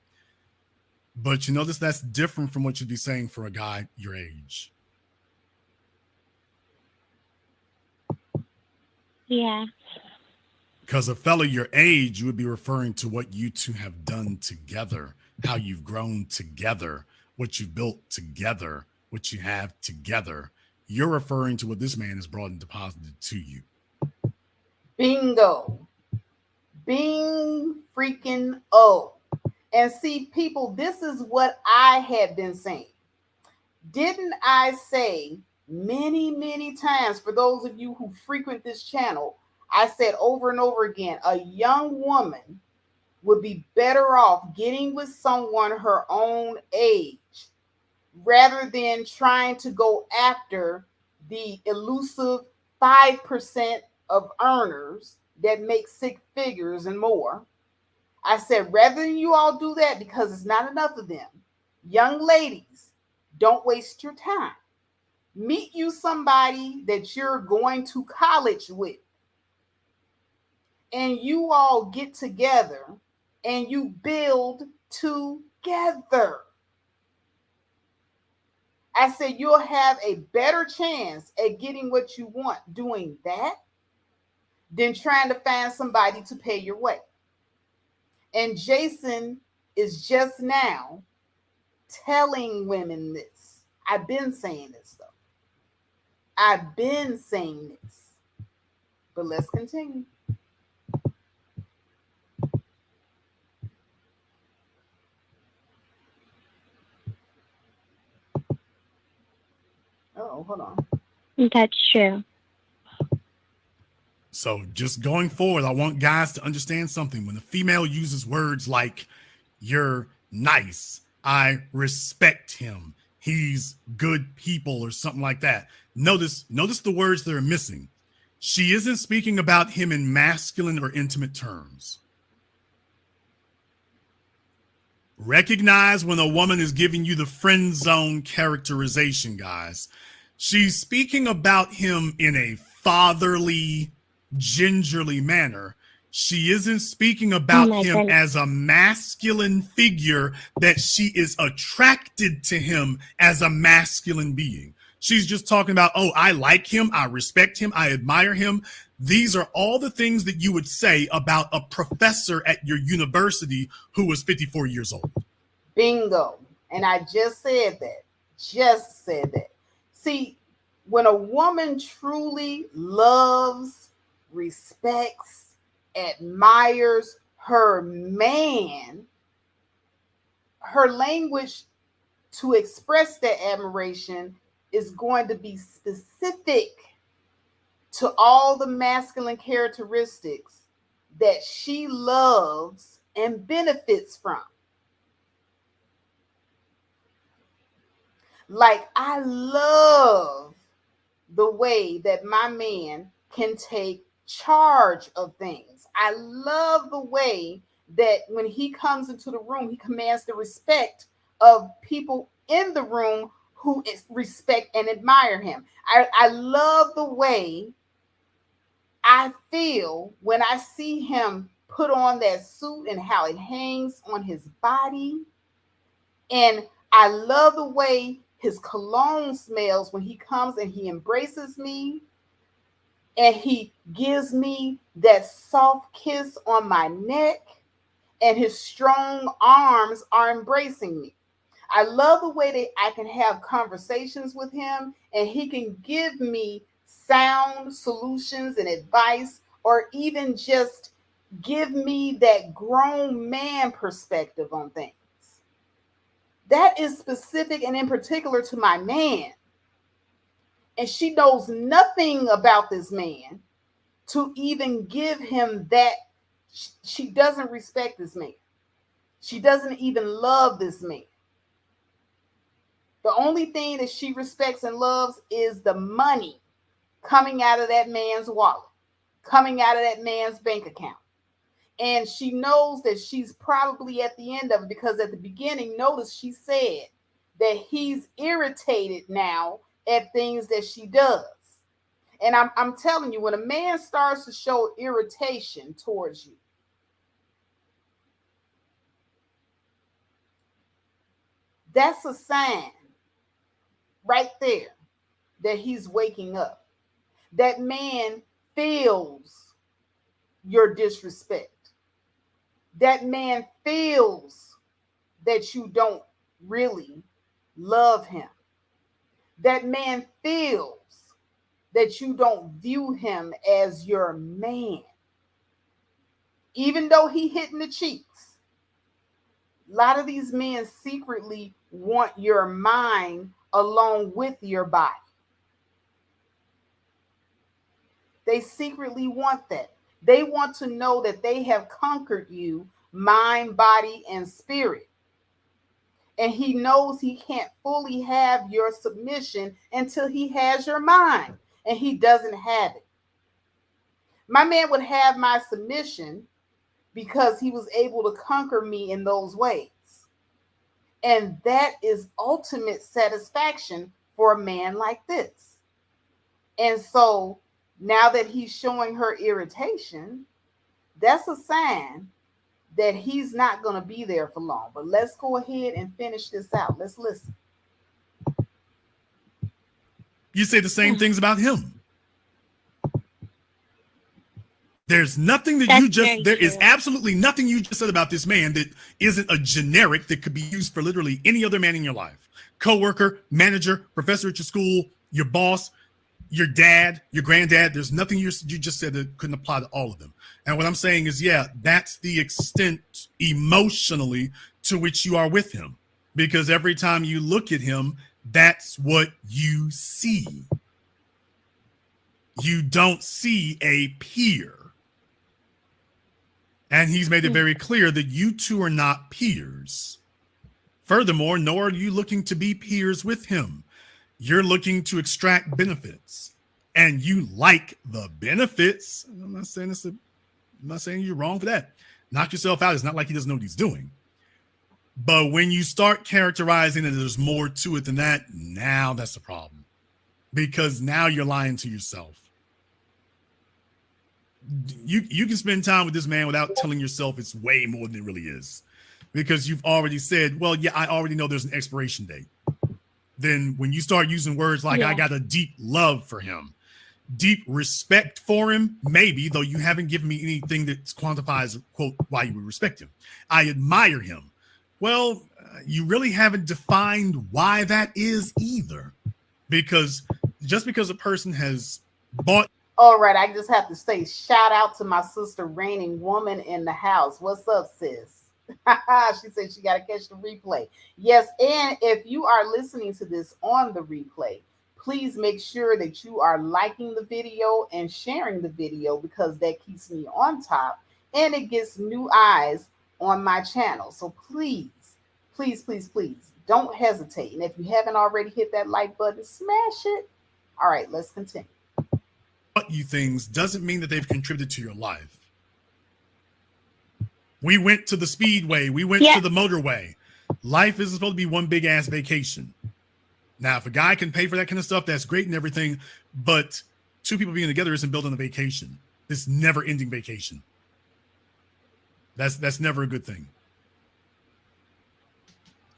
But you notice that's different from what you'd be saying for a guy your age. Yeah. Because a fellow your age, you would be referring to what you two have done together, how you've grown together, what you've built together, what you have together. You're referring to what this man has brought and deposited to you. Bingo. Bing freaking oh. And see, people, this is what I had been saying. Didn't I say many, many times, for those of you who frequent this channel, I said over and over again, a young woman would be better off getting with someone her own age rather than trying to go after the elusive 5% of earners that make six figures and more. I said, rather than you all do that, because it's not enough of them, young ladies, don't waste your time. Meet you somebody that you're going to college with, and you all get together and you build together. I said, you'll have a better chance at getting what you want doing that than trying to find somebody to pay your way. And Jason is just now telling women this. I've been saying this, though. I've been saying this. But let's continue. Oh, hold on. That's true. So just going forward, I want guys to understand something. When a female uses words like "you're nice," "I respect him," "he's good people," or something like that, notice the words that are missing. She isn't speaking about him in masculine or intimate terms. Recognize when a woman is giving you the friend zone characterization, guys. She's speaking about him in a fatherly, gingerly manner. She isn't speaking about him as a masculine figure that she is attracted to him as a masculine being. She's just talking about, oh, I like him, I respect him, I admire him. These are all the things that you would say about a professor at your university who was 54 years old. Bingo. And I just said that. Just said that. See, when a woman truly loves, respects, admires her man, her language to express that admiration is going to be specific to all the masculine characteristics that she loves and benefits from. Like, I love the way that my man can take charge of things. I love the way that when he comes into the room, he commands the respect of people in the room who respect and admire him. I love the way I feel when I see him put on that suit and how it hangs on his body. And I love the way his cologne smells when he comes and he embraces me and he gives me that soft kiss on my neck and his strong arms are embracing me. I love the way that I can have conversations with him and he can give me sound solutions and advice, or even just give me that grown man perspective on things. That is specific and in particular to my man. And she knows nothing about this man to even give him that. She doesn't respect this man. She doesn't even love this man. The only thing that she respects and loves is the money coming out of that man's wallet, coming out of that man's bank account. And she knows that she's probably at the end of it, because at the beginning, notice she said that he's irritated now at things that she does. And I'm telling you, when a man starts to show irritation towards you, that's a sign right there that he's waking up. That man feels your disrespect. That man feels that you don't really love him. That man feels that you don't view him as your man. Even though he hit in the cheeks, a lot of these men secretly want your mind along with your body. They secretly want that. They want to know that they have conquered you, mind, body, and spirit. And he knows he can't fully have your submission until he has your mind. And he doesn't have it. My man would have my submission because he was able to conquer me in those ways. And that is ultimate satisfaction for a man like this. And so now that he's showing her irritation, that's a sign that he's not going to be there for long. But let's go ahead and finish this out. Let's listen. You say the same things about him. There's nothing that there is absolutely nothing you just said about this man that isn't a generic that could be used for literally any other man in your life. Coworker, manager, professor at your school, your boss, your dad, your granddad. There's nothing you just said that couldn't apply to all of them. And what I'm saying is, yeah, that's the extent emotionally to which you are with him. Because every time you look at him, that's what you see. You don't see a peer. And he's made it very clear that you two are not peers. Furthermore, nor are you looking to be peers with him. You're looking to extract benefits, and you like the benefits. I'm not saying you're wrong for that. Knock yourself out. It's not like he doesn't know what he's doing. But when you start characterizing that there's more to it than that, now that's a problem. Because now you're lying to yourself. You can spend time with this man without telling yourself it's way more than it really is. Because you've already said, well, yeah, I already know there's an expiration date. Then when you start using words like, I got a deep love for him, deep respect for him, maybe, though you haven't given me anything that quantifies, quote, why you would respect him. I admire him. Well, you really haven't defined why that is either. Because just because a person has bought. All right, I just have to say, shout out to my sister, reigning woman in the house. What's up, sis? She said she got to catch the replay. Yes, and if you are listening to this on the replay, please make sure that you are liking the video and sharing the video, because that keeps me on top and it gets new eyes on my channel. So please, please, please, please don't hesitate. And if you haven't already hit that like button, smash it. All right, let's continue. You things doesn't mean that they've contributed to your life. We went to the speedway. We went to the motorway. Life isn't supposed to be one big ass vacation. Now, if a guy can pay for that kind of stuff, that's great and everything. But two people being together isn't building a vacation. This never-ending vacation. That's never a good thing.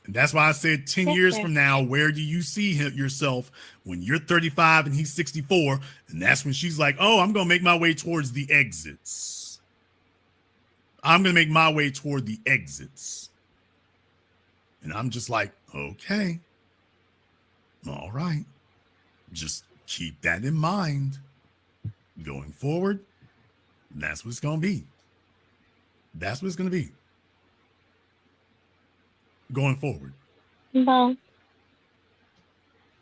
And that's why I said 10 years from now, where do you see yourself when you're 35 and he's 64? And that's when she's like, oh, I'm going to make my way towards the exits. I'm going to make my way toward the exits. And I'm just like, okay. All right. Just keep that in mind. Going forward, that's what it's going to be. That's what it's going to be. Going forward. Well,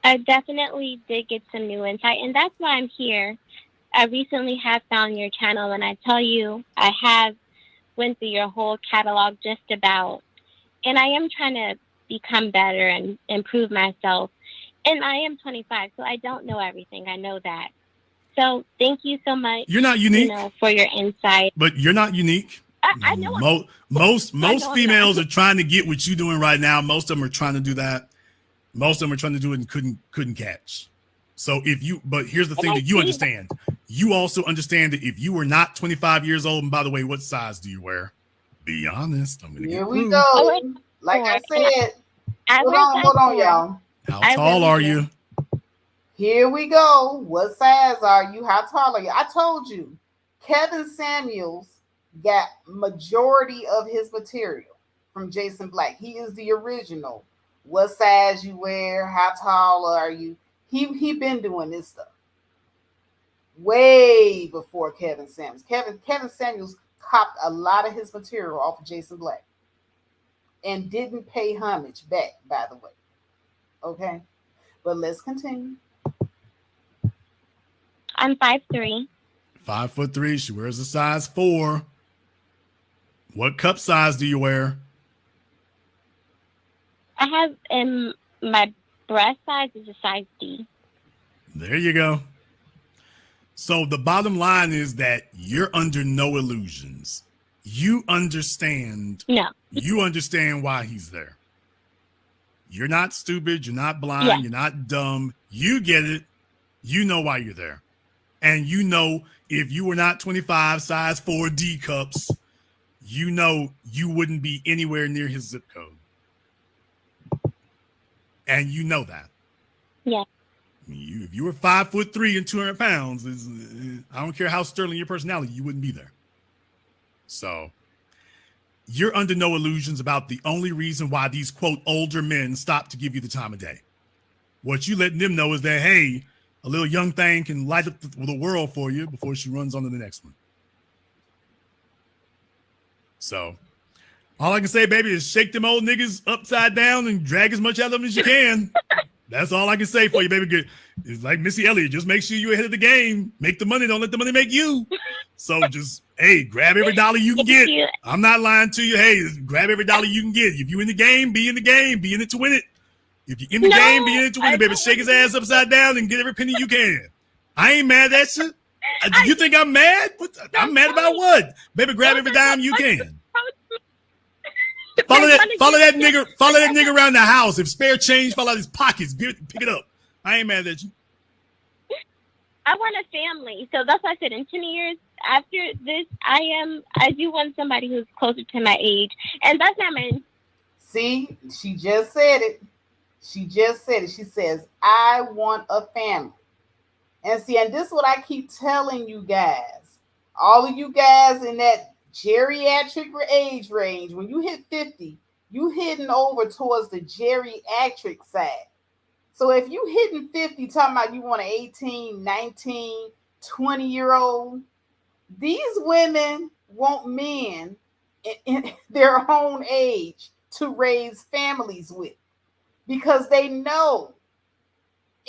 I definitely did get some new insight, and that's why I'm here. I recently have found your channel, and I tell you, I have went through your whole catalog just about, and I am trying to become better and improve myself. And I am 25, so I don't know everything. I know that. So thank you so much. You're not unique, for your insight. But you're not unique. I know. Most females are trying to get what you're doing right now. Most of them are trying to do that. Most of them are trying to do it and couldn't catch. So but here's the thing that you understand. You also understand that if you were not 25 years old, and by the way, what size do you wear? Be honest. I'm gonna Here get we proof. go. Like I said, hold on, y'all. How tall are you? Here we go. What size are you? How tall are you? I told you, Kevin Samuels got majority of his material from Jason Black. He is the original. What size you wear? How tall are you? He been doing this stuff way before Kevin Samuels. Kevin Samuels copped a lot of his material off of Jason Black and didn't pay homage back, by the way. Okay, but let's continue. I'm 5'3". 5'3". She wears a size 4. What cup size do you wear? I have in my breast size is a size D. There you go. So the bottom line is that you're under no illusions. You understand. No. You understand why he's there. You're not stupid. You're not blind. You're not dumb. You get it. You know why you're there. And you know if you were not 25 size 4 D cups, you know you wouldn't be anywhere near his zip code. And you know that. Yeah. If you were 5'3" and 200 pounds, I don't care how sterling your personality, you wouldn't be there. So you're under no illusions about the only reason why these, quote, older men stop to give you the time of day. What you letting them know is that, hey, a little young thing can light up the world for you before she runs on to the next one. So all I can say, baby, is shake them old niggas upside down and drag as much out of them as you can. That's all I can say for you, baby. Good. It's like Missy Elliott. Just make sure you're ahead of the game. Make the money. Don't let the money make you. So just, hey, grab every dollar you can get. I'm not lying to you. Hey, grab every dollar you can get. If you're in the game, be in the game. Be in it to win it. If you're in the game, be in it to win it, baby. Shake his ass upside down and get every penny you can. I ain't mad at you. You think I'm mad? I'm mad about what? Baby, grab every dime you can. Follow that nigga around the house. If spare change fall out of his pockets, pick it up. I ain't mad at you. I want a family. So that's why I said in 10 years after this, I do want somebody who's closer to my age. And that's not my... See, she just said it. She says, I want a family. And see, and this is what I keep telling you guys. All of you guys in that geriatric age range, when you hit 50, you hitting over towards the geriatric side. So if you hitting 50, talking about you want an 18, 19, 20-year-old, these women want men in their own age to raise families with, because they know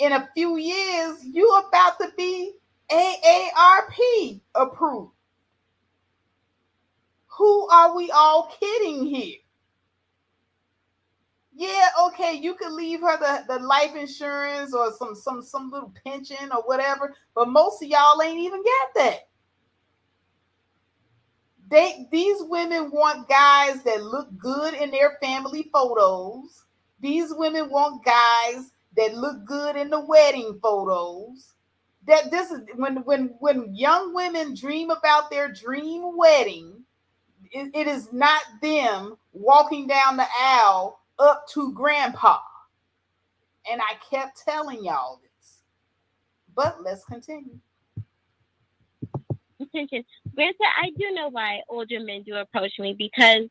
in a few years, you about to be AARP approved. Who are we all kidding here? Yeah, okay, you could leave her the life insurance or some little pension or whatever, but most of y'all ain't even got that. These women want guys that look good in their family photos. These women want guys that look good in the wedding photos. That this is when young women dream about their dream wedding, it is not them walking down the aisle up to grandpa. And I kept telling y'all this. But let's continue. Granted, I do know why older men do approach me, because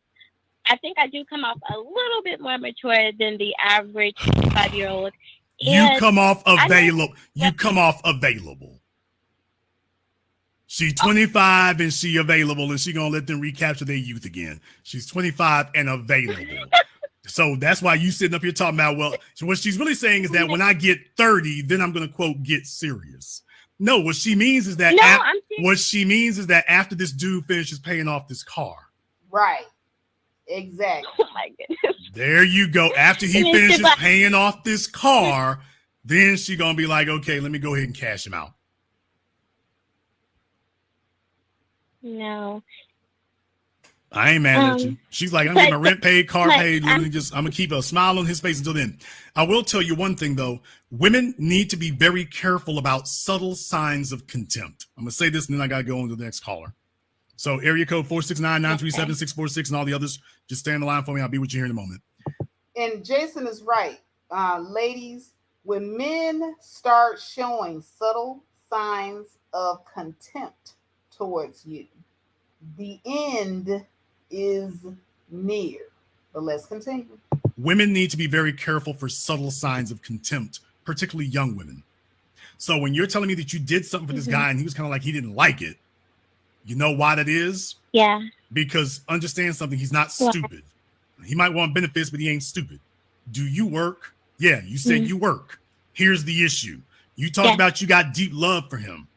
I think I do come off a little bit more mature than the average 5-year-old. You come off available. You come off available. She's 25 and she available, and she gonna let them recapture their youth again. She's 25 and available. So that's why you sitting up here talking about, well, so what she's really saying is that when I get 30, then I'm gonna quote get serious. No, what she means is that after this dude finishes paying off this car. Right. Exactly. Oh my goodness. There you go. After he finishes paying off this car, then she gonna be like, okay, let me go ahead and cash him out. No. I ain't mad at you. She's like, I'm getting my rent paid, car paid. I'm gonna keep a smile on his face until then. I will tell you one thing though. Women need to be very careful about subtle signs of contempt. I'm gonna say this and then I gotta go on to the next caller. So area code 469-937-646 and all the others, just stay on the line for me. I'll be with you here in a moment. And Jason is right. Ladies, when men start showing subtle signs of contempt towards you, the end is near. But let's continue. Women need to be very careful for subtle signs of contempt, particularly young women. So when you're telling me that you did something for this guy and he was kind of like he didn't like it, you know why that is? Yeah. Because understand something, he's not stupid. He might want benefits, but he ain't stupid. Do you work? Yeah, you said you work. Here's the issue. You talked about you got deep love for him.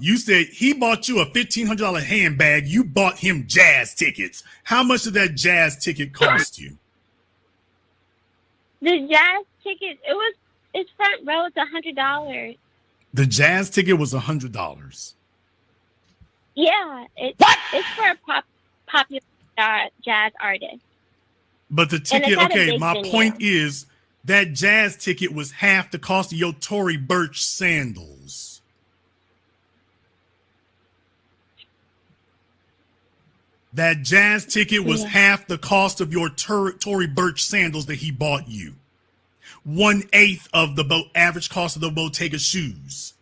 You said he bought you a $1,500 handbag. You bought him jazz tickets. How much did that jazz ticket cost you? The jazz ticket, it's front row. It's $100. The jazz ticket was $100. Yeah, it's for a popular jazz artist. But the ticket, okay, my point is that jazz ticket was half the cost of your Tory Burch sandals. That jazz ticket was half the cost of your Tory Burch sandals that he bought you. 1/8 of the average cost of the Bottega shoes.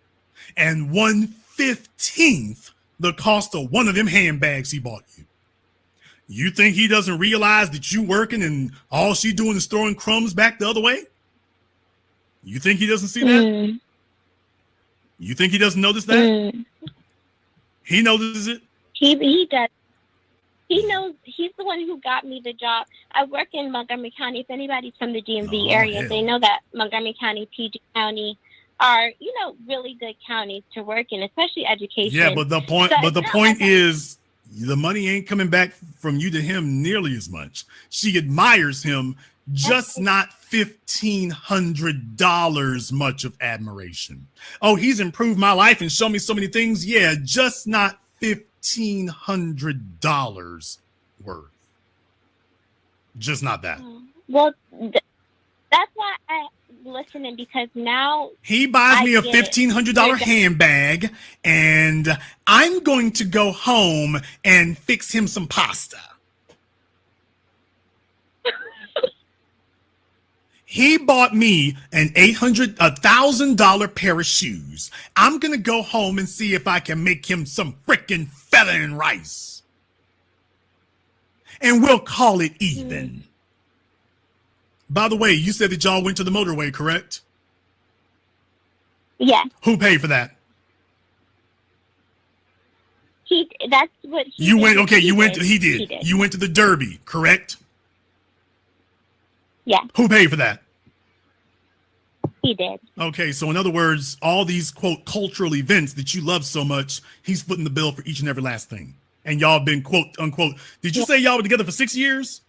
And 1/15 the cost of one of them handbags he bought you. You think he doesn't realize that you working and all she doing is throwing crumbs back the other way? You think he doesn't see that? You think he doesn't notice that? He notices it. He does. He knows. He's the one who got me the job. I work in Montgomery County. If anybody's from the DMV area, they know that Montgomery County, PG County are, really good counties to work in, especially education. Yeah, but the point is the money ain't coming back from you to him nearly as much. She admires him, just not $1,500 much of admiration. Oh, he's improved my life and shown me so many things. Yeah, just not $1,500 worth. Just not that. Well, that's why I'm listening, because now he buys me a $1,500 handbag and I'm going to go home and fix him some pasta. He bought me an $1,000 pair of shoes. I'm going to go home and see if I can make him some freaking feta and rice. And we'll call it even. By the way, you said that y'all went to the motorway, correct? Yeah. Who paid for that? That's what he you did. went. Okay, you went. He did. did. You went to the Derby, correct? Yeah. Who paid for that? He did. Okay, so in other words, all these, quote, cultural events that you love so much, he's footing the bill for each and every last thing. And y'all been, quote, unquote, did you say y'all were together for 6 years?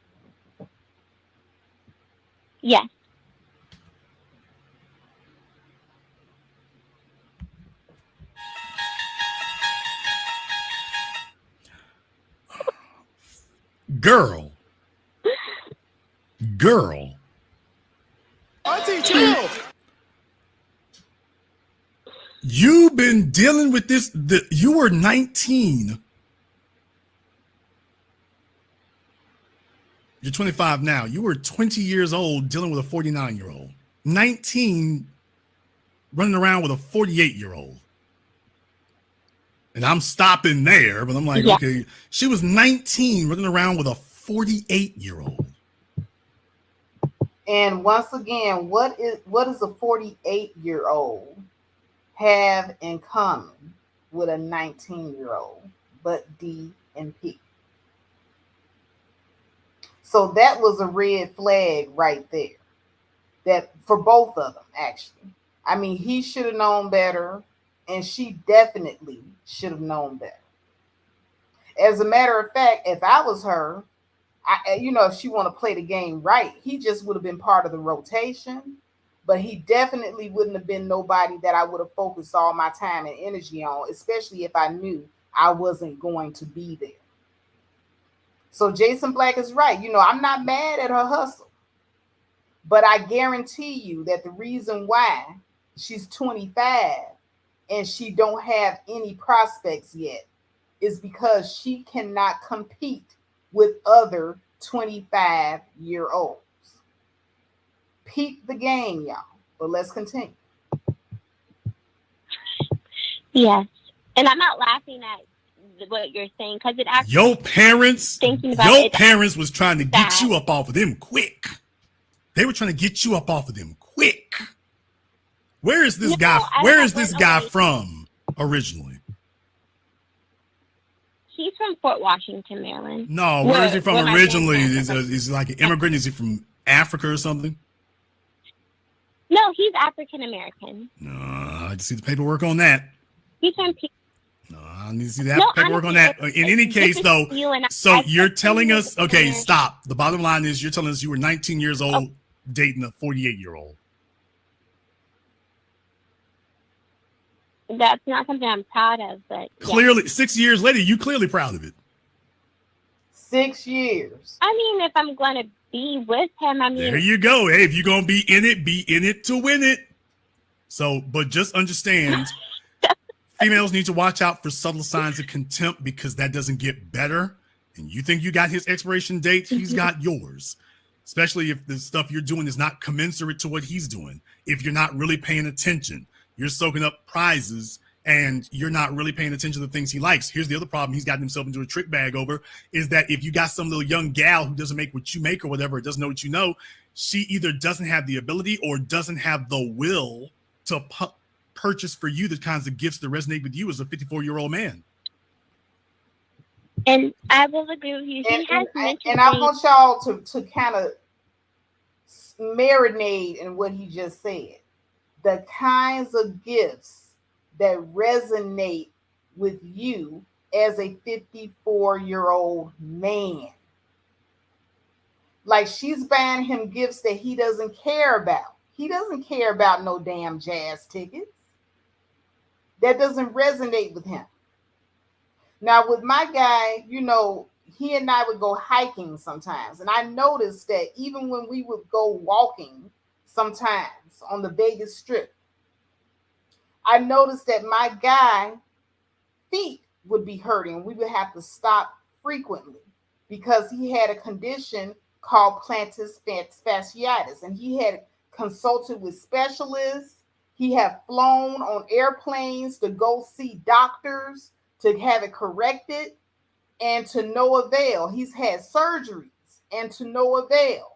Yes. Girl. Auntie, chill. You've been dealing with this. You were 19. You're 25 now. You were 20 years old dealing with a 49-year-old. 19 running around with a 48-year-old. And I'm stopping there, but I'm like, okay, she was 19 running around with a 48-year-old. And once again, what is a 48-year-old have in common with a 19-year-old but D and P? So that was a red flag right there. That for both of them, actually. I mean, he should have known better, and she definitely should have known better. As a matter of fact, if I was her, if she want to play the game right, he just would have been part of the rotation, but he definitely wouldn't have been nobody that I would have focused all my time and energy on, especially if I knew I wasn't going to be there. So Jason Black is right. I'm not mad at her hustle, but I guarantee you that the reason why she's 25 and she don't have any prospects yet is because she cannot compete with other 25-year-olds. Peep the game, y'all. But let's continue. Yes. And I'm not laughing at what you're saying because it actually your parents was trying to get you up off of them quick. They were trying to get you up off of them quick. Where is this guy? Where is this guy from originally? He's from Fort Washington, Maryland. No, where is he from originally? Is he like an immigrant? Is he from Africa or something? No, he's African American. No, I need to see the paperwork on that. He's from. No, I need to see that paperwork on that. In any case, though, so you're telling us, okay, stop. The bottom line is you're telling us you were 19 years old dating a 48-year-old. That's not something I'm proud of, but clearly 6 years later, you clearly proud of it. 6 years. I mean, if I'm going to be with him, there you go. Hey, if you're going to be in it to win it. So, but just understand, females need to watch out for subtle signs of contempt because that doesn't get better. And you think you got his expiration date, he's got yours. Especially if the stuff you're doing is not commensurate to what he's doing. If you're not really paying attention. You're soaking up prizes and you're not really paying attention to the things he likes. Here's the other problem he's gotten himself into a trick bag over is that if you got some little young gal who doesn't make what you make or whatever, doesn't know what you know, she either doesn't have the ability or doesn't have the will to purchase for you the kinds of gifts that resonate with you as a 54-year-old man. And I will agree with you. And I want y'all to kind of marinate in what he just said. The kinds of gifts that resonate with you as a 54-year-old man. Like she's buying him gifts that he doesn't care about. He doesn't care about no damn jazz tickets. That doesn't resonate with him. Now with my guy, he and I would go hiking sometimes. And I noticed that even when we would go walking sometimes on the Vegas Strip, I noticed that my guy feet would be hurting. We would have to stop frequently because he had a condition called plantar fasciitis, and he had consulted with specialists. He had flown on airplanes to go see doctors to have it corrected, and to no avail. He's had surgeries and to no avail.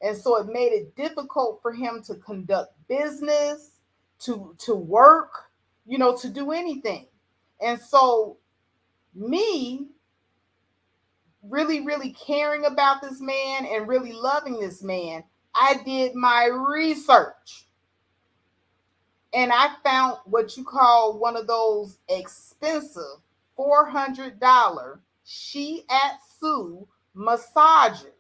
And so it made it difficult for him to conduct business, to work, to do anything. And so me really, really caring about this man and really loving this man, I did my research. And I found what you call one of those expensive $400 shiatsu massagers.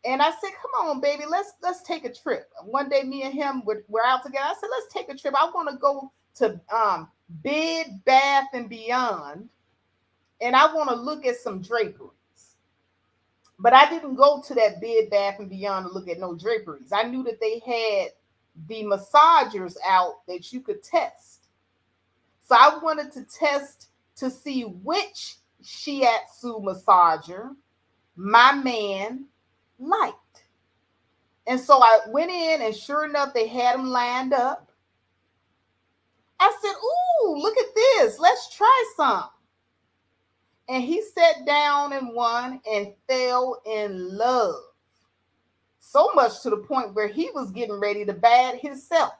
And I said, "Come on, baby, let's take a trip." One day, me and him were out together. I said, "Let's take a trip. I want to go to Bed Bath and Beyond, and I want to look at some draperies." But I didn't go to that Bed Bath and Beyond to look at no draperies. I knew that they had the massagers out that you could test. So I wanted to test to see which shiatsu massager my man liked. And so I went in, and sure enough, they had them lined up. I said, "Ooh, look at this. Let's try some." And he sat down in one and fell in love. So much to the point where he was getting ready to bad himself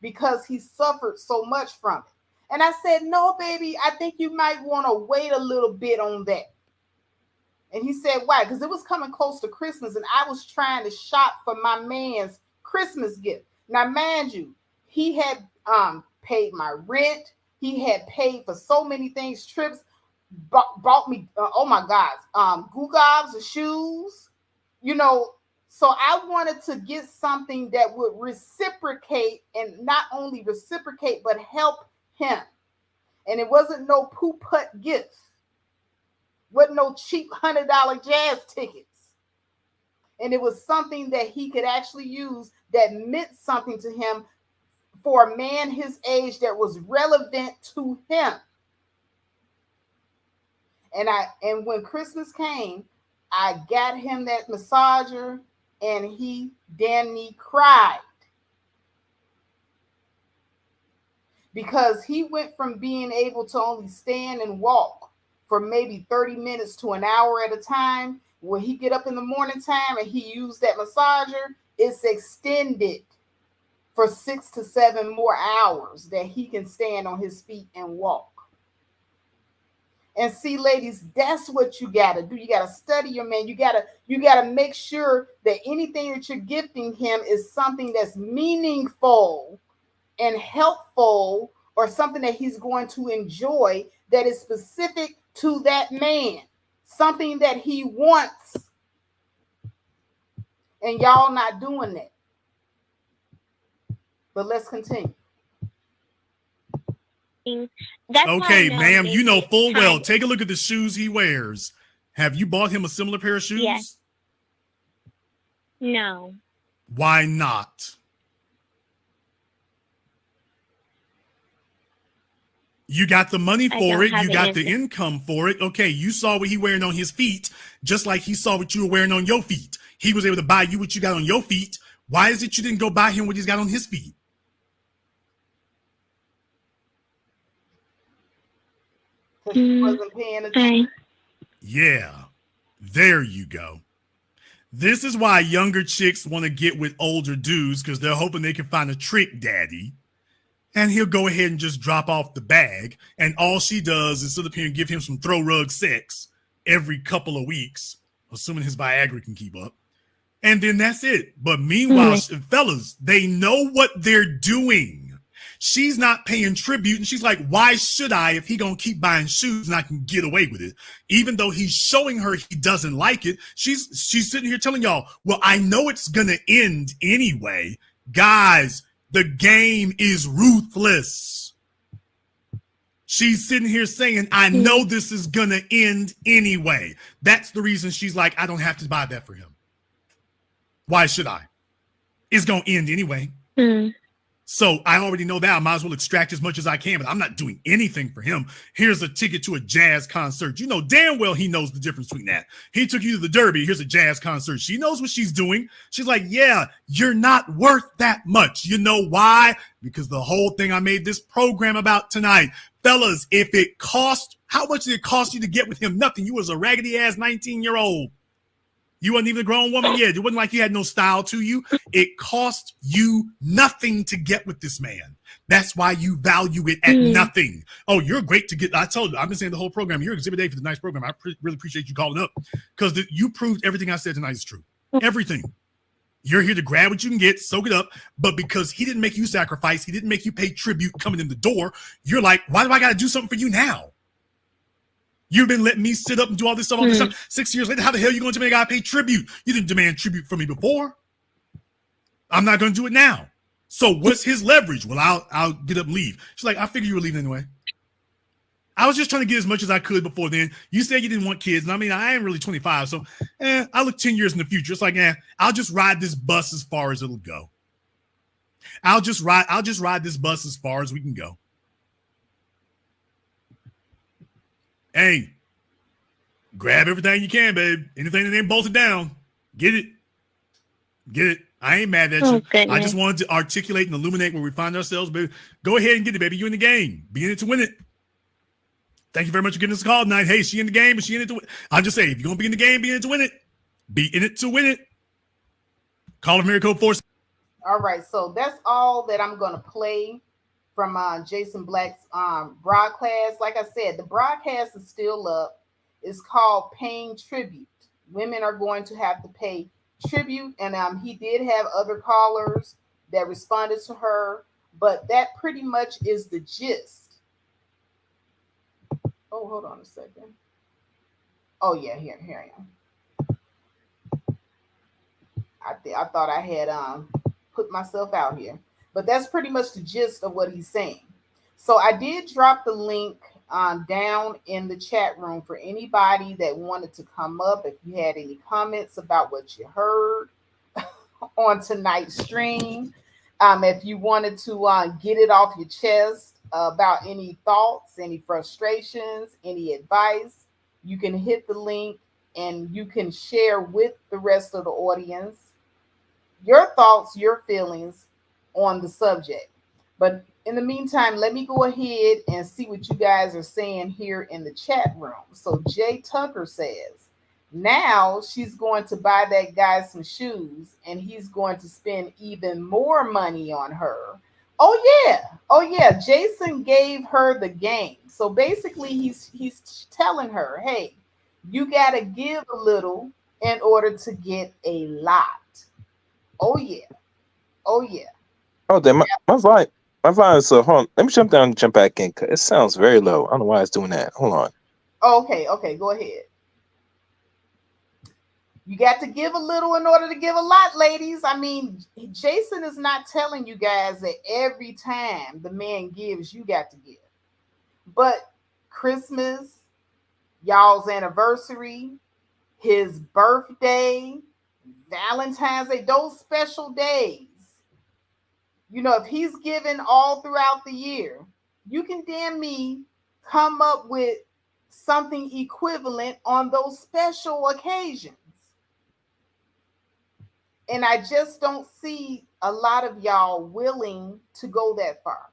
because he suffered so much from it. And I said, "No, baby, I think you might want to wait a little bit on that." And he said, "Why?" Because it was coming close to Christmas, and I was trying to shop for my man's Christmas gift. Now, mind you, he had paid my rent. He had paid for so many things, trips, bought me, oh my God, goo gobs of shoes, So I wanted to get something that would reciprocate, and not only reciprocate, but help him. And it wasn't no poo-putt gift. Wasn't no cheap $100 jazz tickets. And it was something that he could actually use that meant something to him for a man his age, that was relevant to him. And when Christmas came, I got him that massager, and he damn near cried. Because he went from being able to only stand and walk for maybe 30 minutes to an hour at a time. When he get up in the morning time and he used that massager, it's extended for 6 to 7 more hours that he can stand on his feet and walk. And see, ladies, that's what you gotta do. You gotta study your man. You gotta make sure that anything that you're gifting him is something that's meaningful and helpful, or something that he's going to enjoy, that is specific to that man, something that he wants. And y'all not doing that. But let's continue. Okay, ma'am, you know full well. Take a look at the shoes he wears. Have you bought him a similar pair of shoes? Yes. No. Why not? You got the money for it. You got the income for it. Okay, you saw what he wearing on his feet, just like he saw what you were wearing on your feet. He was able to buy you what you got on your feet. Why is it you didn't go buy him what he's got on his feet? Because she wasn't paying attention. Yeah, there you go. This is why younger chicks want to get with older dudes, because they're hoping they can find a trick daddy. And he'll go ahead and just drop off the bag. And all she does is sit up here and give him some throw rug sex every couple of weeks, assuming his Viagra can keep up. And then that's it. But meanwhile, fellas, they know what they're doing. She's not paying tribute. And she's like, why should I if he gonna keep buying shoes and I can get away with it? Even though he's showing her he doesn't like it, she's sitting here telling y'all, well, I know it's gonna end anyway. Guys, the game is ruthless. She's sitting here saying, I know this is gonna end anyway. That's the reason she's like, I don't have to buy that for him. Why should I? It's gonna end anyway. So I already know that. I might as well extract as much as I can, but I'm not doing anything for him. Here's a ticket to a jazz concert. You know damn well he knows the difference between that. He took you to the Derby. Here's a jazz concert. She knows what she's doing. She's like, yeah, you're not worth that much. You know why? Because the whole thing I made this program about tonight. Fellas, if it cost, how much did it cost you to get with him? Nothing. You was a raggedy ass 19-year-old. You wasn't even a grown woman yet. It wasn't like you had no style to you. It cost you nothing to get with this man. That's why you value it at nothing. Oh, you're great to get. I told you, I've been saying the whole program. You're Exhibit A for the nice program. I really appreciate you calling up, because you proved everything I said tonight is true. Everything. You're here to grab what you can get, soak it up. But because he didn't make you sacrifice, he didn't make you pay tribute coming in the door, you're like, why do I got to do something for you now? You've been letting me sit up and do all this stuff, all this stuff. 6 years later, how the hell are you going to demand I pay tribute? You didn't demand tribute from me before. I'm not going to do it now. So what's his leverage? Well, I'll get up and leave. She's like, I figured you were leaving anyway. I was just trying to get as much as I could before then. You said you didn't want kids. And I mean, I am really 25. So I look 10 years in the future. It's like, I'll just ride this bus as far as it'll go. I'll just ride this bus as far as we can go. Hey, grab everything you can, babe. Anything that ain't bolted down, get it. Get it. I ain't mad at you. Goodness. I just wanted to articulate and illuminate where we find ourselves, baby. Go ahead and get it, baby. You in the game. Be in it to win it. Thank you very much for giving us a call tonight. Hey, she in the game, but she in it to win. I'll just say, if you're going to be in the game, be in it to win it. Be in it to win it. Call of Miracle Force. All right, so that's all that I'm going to play from Jason Black's broadcast. Like I said, the broadcast is still up. It's called Paying Tribute. Women are going to have to pay tribute, and he did have other callers that responded to her, but that pretty much is the gist. Oh, hold on a second. Oh yeah, here I am. I thought I had put myself out here, but that's pretty much the gist of what he's saying. So I did drop the link down in the chat room for anybody that wanted to come up. If you had any comments about what you heard on tonight's stream, if you wanted to get it off your chest about any thoughts, any frustrations, any advice, you can hit the link and you can share with the rest of the audience your thoughts, your feelings on the subject. But in the meantime, let me go ahead and see what you guys are saying here in the chat room. So Jay Tucker says, now she's going to buy that guy some shoes and he's going to spend even more money on her. Oh yeah. Jason gave her the game. So basically he's telling her, hey, you got to give a little in order to get a lot. Oh yeah. Oh damn, my volume. So hold on. Let me jump down and jump back in. Cause it sounds very low. I don't know why it's doing that. Hold on. Okay. Go ahead. You got to give a little in order to give a lot, ladies. I mean, Jason is not telling you guys that every time the man gives, you got to give. But Christmas, y'all's anniversary, his birthday, Valentine's Day, those special days. You know, if he's given all throughout the year, you can damn me come up with something equivalent on those special occasions. And I just don't see a lot of y'all willing to go that far.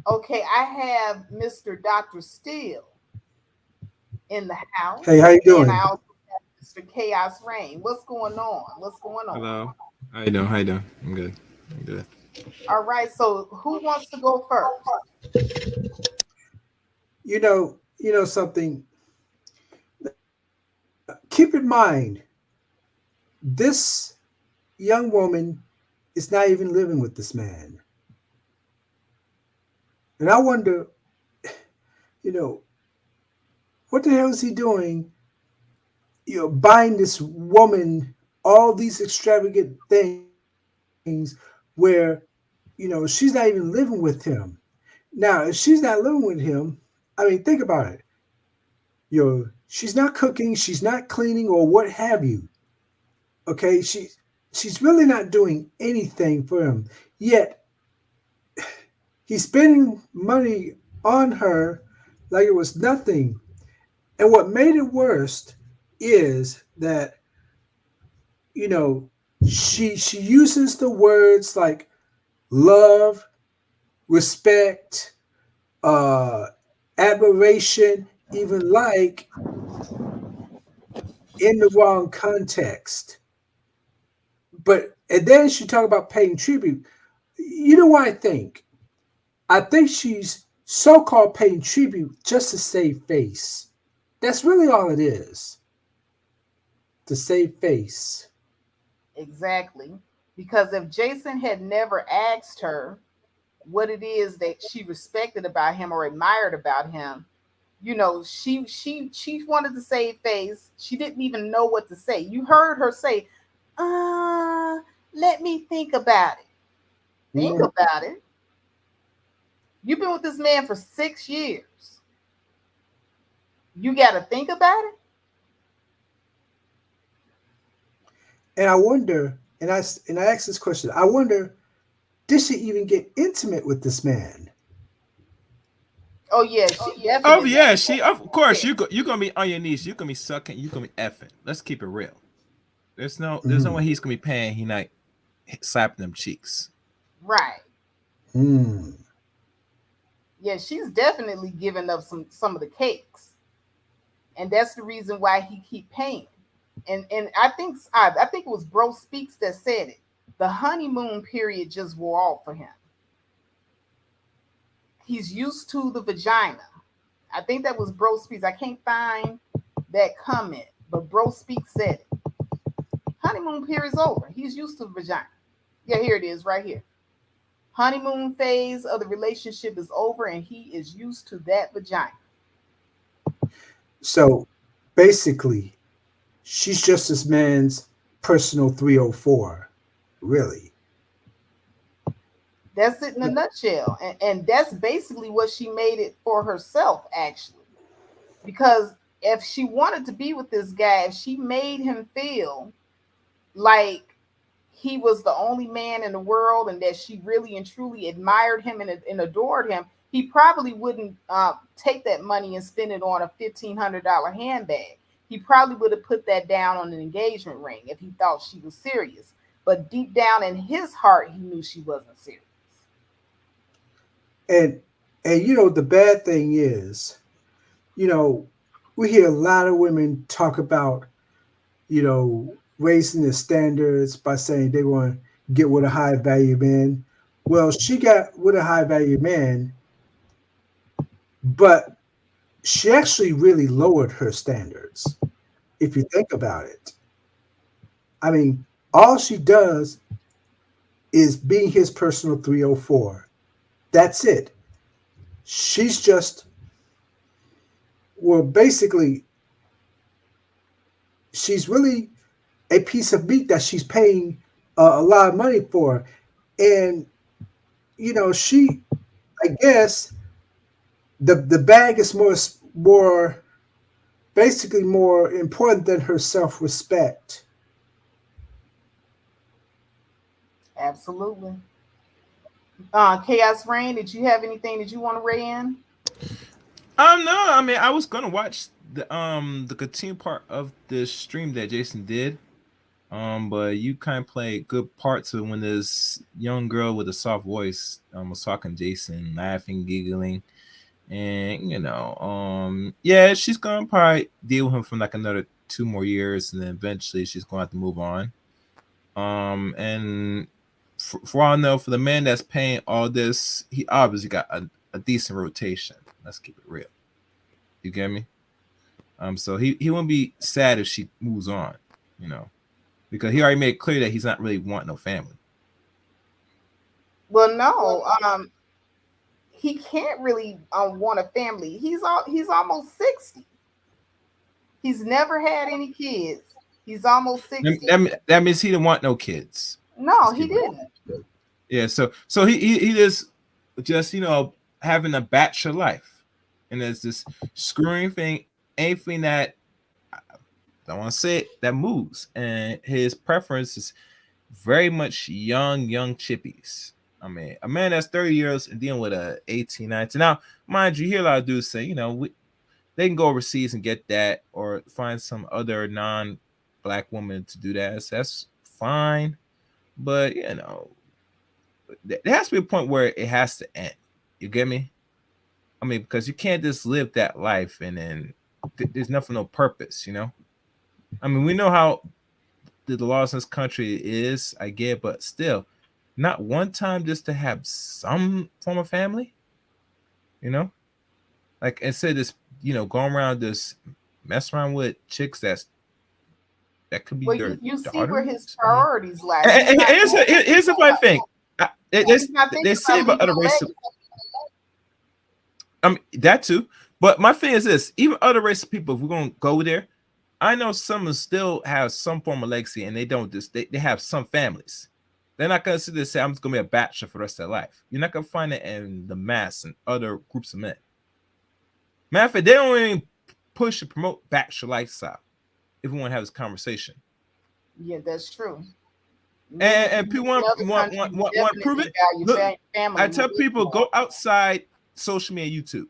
Okay, I have Mr. Dr. Steele in the house. Hey, how you doing? And I also have Mr. Chaos Rain. What's going on? Hello. How you doing? I'm good. All right, so who wants to go first? You know something. Keep in mind, this young woman is not even living with this man. And I wonder, what the hell is he doing? Buying this woman all these extravagant things where, she's not even living with him. Now, if she's not living with him, I mean, think about it. She's not cooking, she's not cleaning, or what have you. Okay, she's really not doing anything for him. Yet he's spending money on her like it was nothing. And what made it worse is that, she uses the words like love, respect, admiration, even like, in the wrong context. And then she talk about paying tribute. You know what I think? I think she's so-called paying tribute just to save face. That's really all it is. To save face. Exactly. Because if Jason had never asked her what it is that she respected about him or admired about him, she wanted to save face. She didn't even know what to say. You heard her say, let me think about it. Think about it. You've been with this man for 6 years. You got to think about it. And I wonder, and I asked this question. I wonder, did she even get intimate with this man? Oh yeah, she Oh definitely. yeah, she of course you gonna be on your knees, you gonna be sucking, you gonna be effing. Let's keep it real. There's no way he's gonna be paying. He not slapping them cheeks. Right. Mm. Yeah, she's definitely giving up some of the cakes, and that's the reason why he keep paying. And I think it was Bro Speaks that said it. The honeymoon period just wore off for him. He's used to the vagina. I think that was Bro Speaks. I can't find that comment, but Bro Speaks said it. Honeymoon period's over. He's used to the vagina. Yeah, here it is, right here. Honeymoon phase of the relationship is over, and he is used to that vagina. So basically, she's just this man's personal 304, really. That's it in a nutshell. And that's basically what she made it for herself, actually. Because if she wanted to be with this guy, if she made him feel like he was the only man in the world and that she really and truly admired him and adored him, he probably wouldn't take that money and spend it on a $1,500 handbag. He probably would have put that down on an engagement ring if he thought she was serious. But deep down in his heart, he knew she wasn't serious. And the bad thing is, you know, we hear a lot of women talk about, raising their standards by saying they want to get with a high value man. Well, she got with a high value man, but she actually really lowered her standards. If you think about it, I mean, all she does is being his personal 304. That's it. She's just, well, basically, she's really a piece of meat that she's paying a lot of money for. And, she, I guess, the bag is more, basically more important than her self respect. Absolutely. Chaos Rain, did you have anything that you want to weigh in? No, I mean I was gonna watch the continue part of the stream that Jason did. But you kind of played good parts of when this young girl with a soft voice was talking to Jason, laughing, giggling, and yeah, she's gonna probably deal with him for like another 2 more years, and then eventually she's gonna have to move on. And for all I know, for the man that's paying all this, he obviously got a decent rotation. Let's keep it real. You get me? So he won't be sad if she moves on, because he already made it clear that he's not really wanting no family. Well, no, he can't really want a family. He's almost 60. He's never had any kids. He's almost 60. That means he didn't want no kids. No, he didn't. Yeah, so he just having a bachelor life, and there's this screwing thing, anything that I don't want to say it, that moves, and his preference is very much young chippies. I mean, a man that's 30 years and dealing with a 18, 19. Now, mind you, you hear a lot of dudes say, they can go overseas and get that, or find some other non-black woman to do that. So that's fine, but there has to be a point where it has to end. You get me? I mean, because you can't just live that life and then there's nothing, no purpose. I mean, we know how the laws in this country is, I get, but still, not one time just to have some form of family. Like instead of this, going around this mess around with chicks that's That could be Well, their you see where his daughters. I mean, priorities lie. He's not here's the funny thing. he's not They thinking say about about leaving other a races. legacy. I mean that too. But my thing is this: even other race of people, if we're gonna go there, I know some still have some form of legacy, and they don't just they have some families. They're not gonna sit there and say, "I'm just gonna be a bachelor for the rest of their life." You're not gonna find it in the mass and other groups of men. Matter of fact, they don't even push to promote bachelor lifestyle. If we want to have this conversation, Yeah, that's true. and people Many other countries want to prove definitely it. value Look, family I tell way people more. go outside social media, YouTube.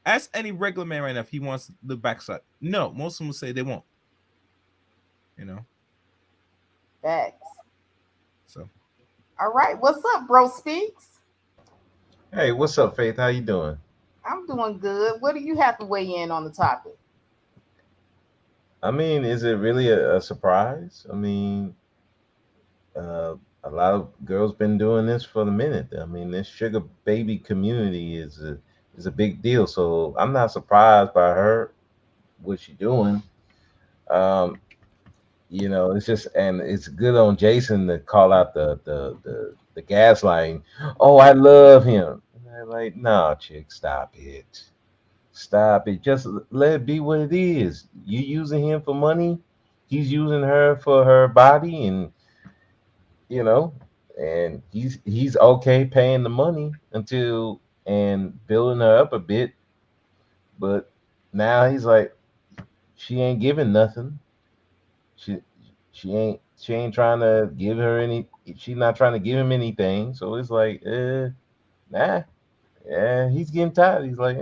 Ask any regular man right now if he wants to look backside. No, most of them will say they won't. You know, Facts. so All right, what's up, bro? Speaks. Hey, what's up, Faith? How you doing? I'm doing good. What do you have to weigh in on the topic? I mean, is it really a surprise? I mean, uh, a lot of girls been doing this for the minute. I mean, this sugar baby community is a big deal. So I'm not surprised by her what she doing. Um, it's just and it's good on Jason to call out the gaslighting. Oh, I love him. And they're like, no, chick, stop it. Stop it. Just let it be what it is. You using him for money. He's using her for her body, and you know, and he's okay paying the money until and building her up a bit. But now he's like, she ain't giving nothing. She she ain't trying to give her any. She's not trying to give him anything. So it's like, nah. Yeah, he's getting tired. He's like,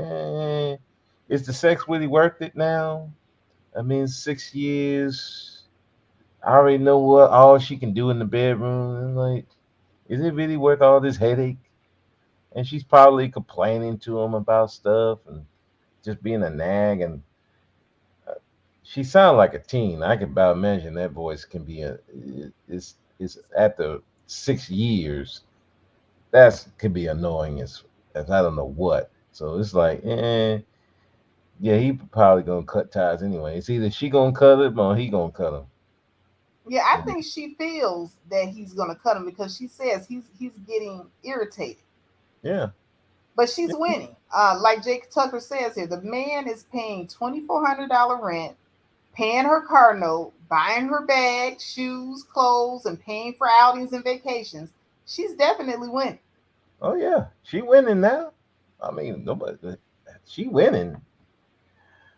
is the sex really worth it now? I mean, 6 years. I already know what all she can do in the bedroom. And like, is it really worth all this headache? And she's probably complaining to him about stuff and just being a nag. And uh, she sounds like a teen. I can about imagine that voice can be it's after 6 years. That's could be annoying as I don't know what. So it's like, yeah, he probably gonna cut ties anyway. It's either she gonna cut him or he gonna cut him. Yeah, I think she feels that he's gonna cut him because she says he's getting irritated. Yeah. But she's winning. Like Jake Tucker says here, the man is paying $2,400 rent, paying her car note, buying her bags, shoes, clothes, and paying for outings and vacations. She's definitely winning. Oh yeah, she winning now. I mean, nobody. She winning.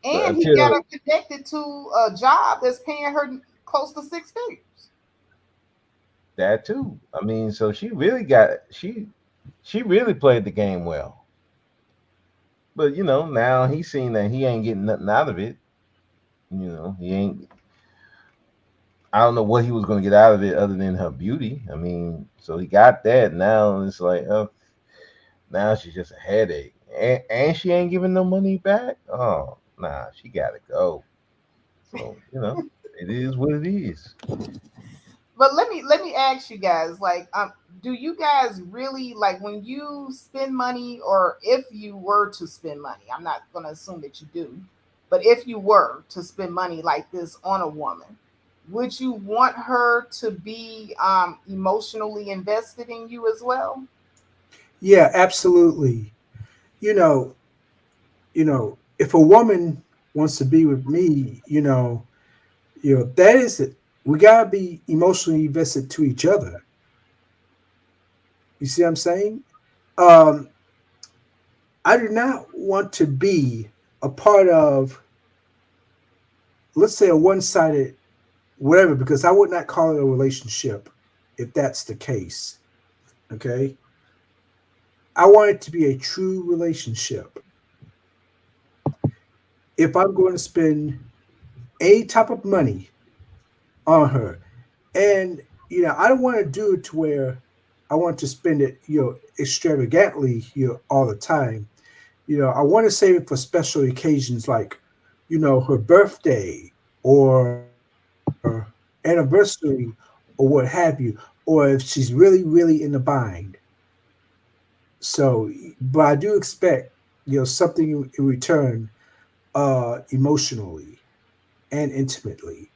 But And he got until her connected to a job that's paying her close to six figures. that too. I mean, so she really played the game well. But now he's seen that he ain't getting nothing out of it. He ain't. I don't know what he was going to get out of it other than her beauty. I mean, so he got that. Now it's like, oh, now she's just a headache, and she ain't giving no money back. Oh, nah, she got to go. So it is what it is. But let me ask you guys, like, do you guys really like when you spend money, or if you were to spend money? I'm not gonna assume that you do, but if you were to spend money like this on a woman, would you want her to be emotionally invested in you as well? Yeah, absolutely. You know, if a woman wants to be with me, that is it. We gotta be emotionally invested to each other. You see what I'm saying? Um, I do not want to be a part of, let's say, a one-sided whatever, because I would not call it a relationship if that's the case. Okay. I want it to be a true relationship. If I'm going to spend a type of money on her, and I don't want to do it to where I want to spend it, extravagantly, all the time. I want to save it for special occasions like, her birthday or anniversary or what have you, or if she's really, really in the bind. So, but I do expect, something in return, emotionally and intimately.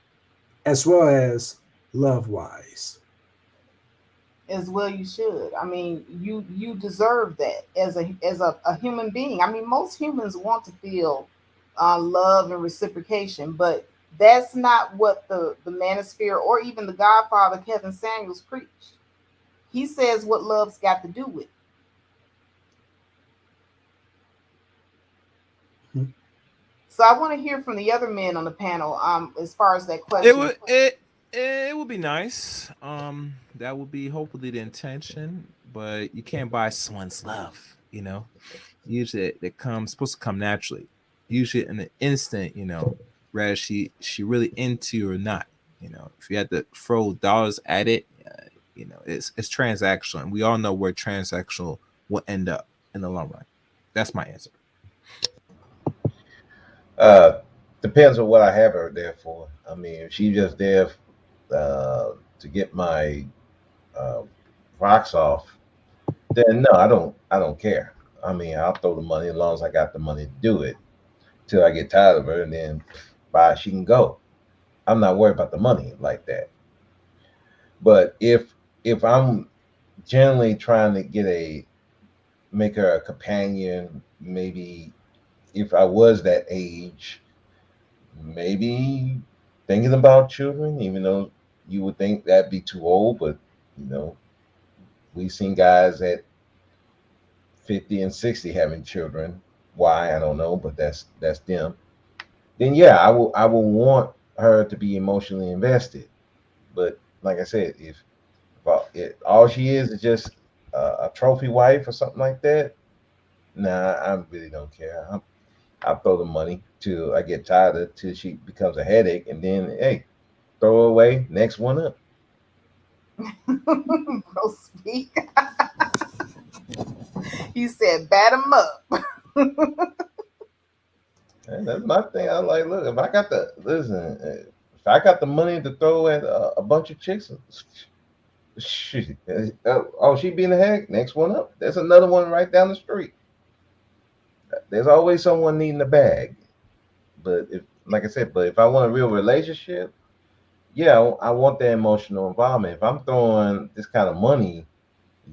as well as love wise. As well you should. I mean, you deserve that as a human being. I mean, most humans want to feel love and reciprocation, but that's not what the manosphere or even the Godfather Kevin Samuels preached. He says what love's got to do with it. Mhm. So I want to hear from the other men on the panel as far as that It question. would it would be nice. That would be hopefully the intention, but you can't buy someone's love. Usually it comes supposed to come naturally. Usually in an instant. Whether she really into you or not. If you had to throw dollars at it, it's transactional, and we all know where transactional will end up in the long run. That's my answer. Uh, Depends on what I have her there for. I mean, if she's just there to get my uh, rocks off, then no, I don't care. I mean, I'll throw the money as long as I got the money to do it till I get tired of her, and then bye, she can go. I'm not worried about the money like that. But if I'm generally trying to make her a companion, maybe if I was that age, maybe thinking about children, even though you would think that'd be too old, but you know, we've seen guys at 50 and 60 having children. Why? I don't know, but that's them. Then yeah, I will want her to be emotionally invested. But like I said, if all she is just a trophy wife or something like that, nah, I really don't care. I'll throw the money till I get tired of it, till she becomes a headache, and then hey, throw her away. Next one up. Bro, speak. He said, "Bat him up." And that's my thing. I like, look, if I got the listen, if I got the money to throw at a bunch of chicks, shit. Oh, she being a headache. Next one up. There's another one right down the street. There's always someone needing a bag. But if, like I said, but if I want a real relationship, yeah, I want that emotional involvement. If I'm throwing this kind of money,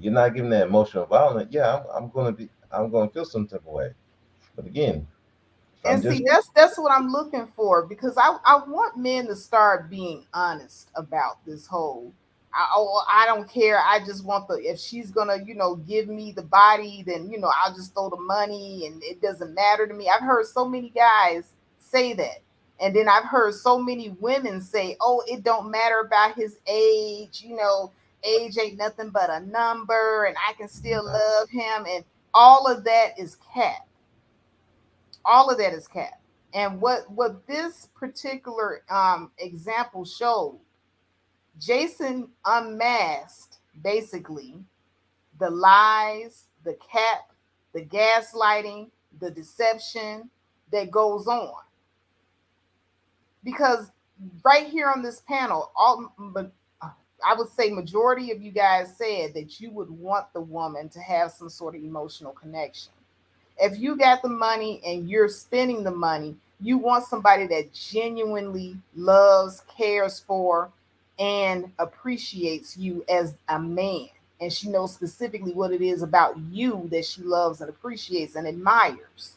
you're not giving that emotional involvement. Yeah, I'm gonna feel some type of way. But again, if And I'm see, just that's what I'm looking for because I want men to start being honest about this whole. I don't care. I just want the if she's gonna give me the body, then I'll just throw the money and it doesn't matter to me. I've heard so many guys say that, and then I've heard so many women say, "Oh, it don't matter about his age. Age ain't nothing but a number, and I can still love him." And all of that is cap. All of that is cap. And what this particular example showed, Jason unmasked basically the lies, the cap, the gaslighting, the deception that goes on. Because right here on this panel, but I would say majority of you guys said that you would want the woman to have some sort of emotional connection. If you got the money and you're spending the money, you want somebody that genuinely loves, cares for, and appreciates you as a man. And she knows specifically what it is about you that she loves and appreciates and admires.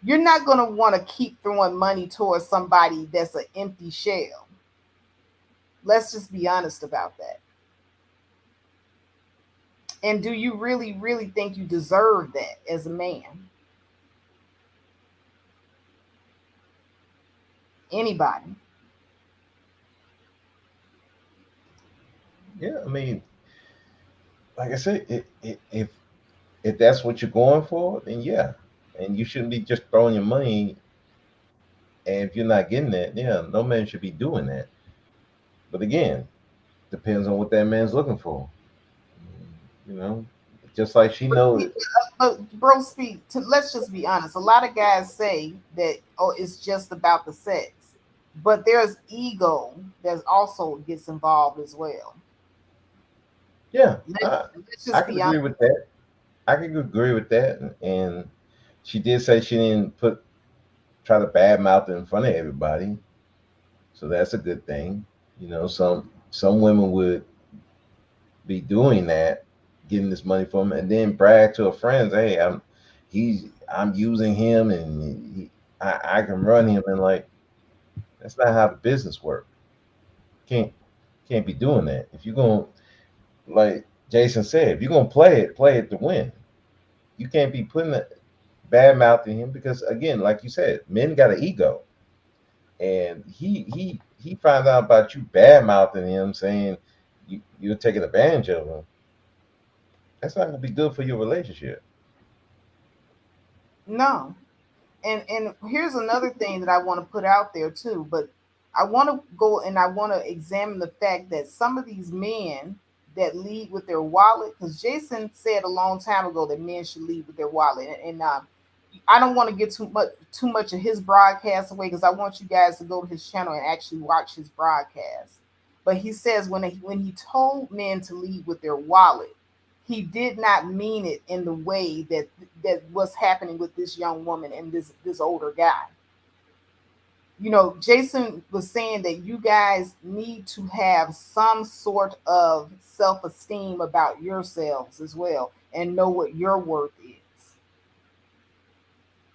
You're not going to want to keep throwing money towards somebody that's an empty shell. Let's just be honest about that. And do you really, really think you deserve that as a man? Anybody? yeah, I mean, like I said, if that's what you're going for, then yeah, and you shouldn't be just throwing your money. And if you're not getting that, yeah, no man should be doing that. But again, depends on what that man's looking for. You know, just like she But, knows. bro, speak. Let's just be honest. A lot of guys say that it's just about the sex, but there's ego that also gets involved as well. Yeah, Let, let's I just could be agree honest. with that. I could agree with that. And she did say she didn't try to badmouth it in front of everybody. So that's a good thing. You know, some women would be doing that, getting this money from him, and then brag to her friends, "Hey, I'm using him, and I can run him." And like, that's not how the business works. Can't be doing that. If you're gonna, like Jason said, if you're gonna play it to win. You can't be putting a bad mouthing him because, again, like you said, men got an ego, and he finds out about you bad mouthing him, saying you're taking advantage of him. That's not gonna be good for your relationship. No. And here's another thing that I want to put out there too, but I want to go and I want to examine the fact that some of these men that lead with their wallet, because Jason said a long time ago that men should lead with their wallet, and I don't want to get too much of his broadcast away because I want you guys to go to his channel and actually watch his broadcast. But he says when he told men to lead with their wallet, he did not mean it in the way that was happening with this young woman and this older guy. Jason was saying that you guys need to have some sort of self-esteem about yourselves as well and know what your worth is.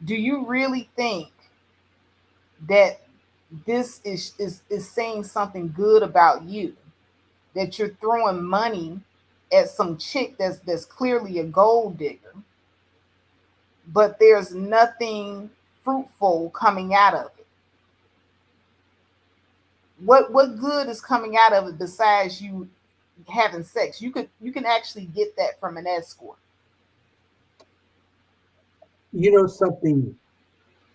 Do you really think that this is saying something good about you, that you're throwing money at some chick that's clearly a gold digger, but there's nothing fruitful coming out of it? What good is coming out of it besides you having sex? You can actually get that from an escort. You know something?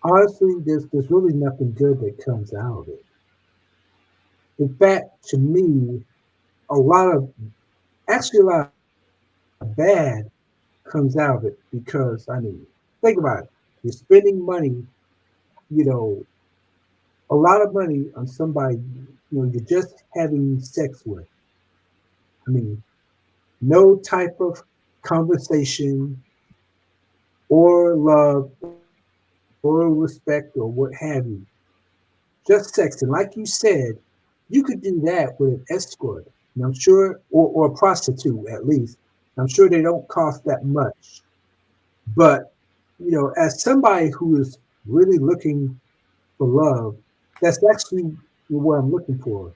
Honestly, there's really nothing good that comes out of it. In fact, to me, a lot of actually a lot of bad comes out of it because think about it. You're spending money, you know, a lot of money on somebody, you're just having sex with. I mean, no type of conversation or love or respect or what have you. Just sex. And like you said, you could do that with an escort. And I'm sure, or a prostitute at least. I'm sure they don't cost that much. But, as somebody who is really looking for love, that's actually what I'm looking for.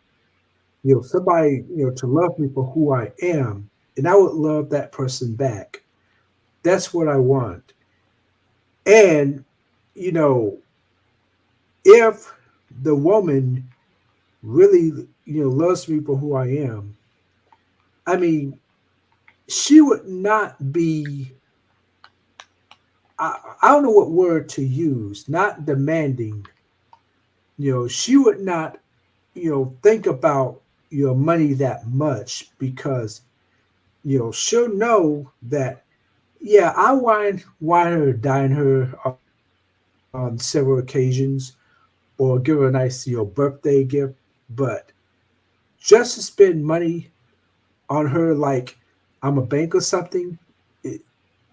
Somebody, to love me for who I am. And I would love that person back. That's what I want. And, you know, if the woman really, loves me for who I am, I mean, she would not be, I don't know what word to use, not demanding. She would not, think about your money that much because, she'll know that, yeah, I wine her, dine her on several occasions or give her a nice, birthday gift. But just to spend money on her like I'm a bank or something, it,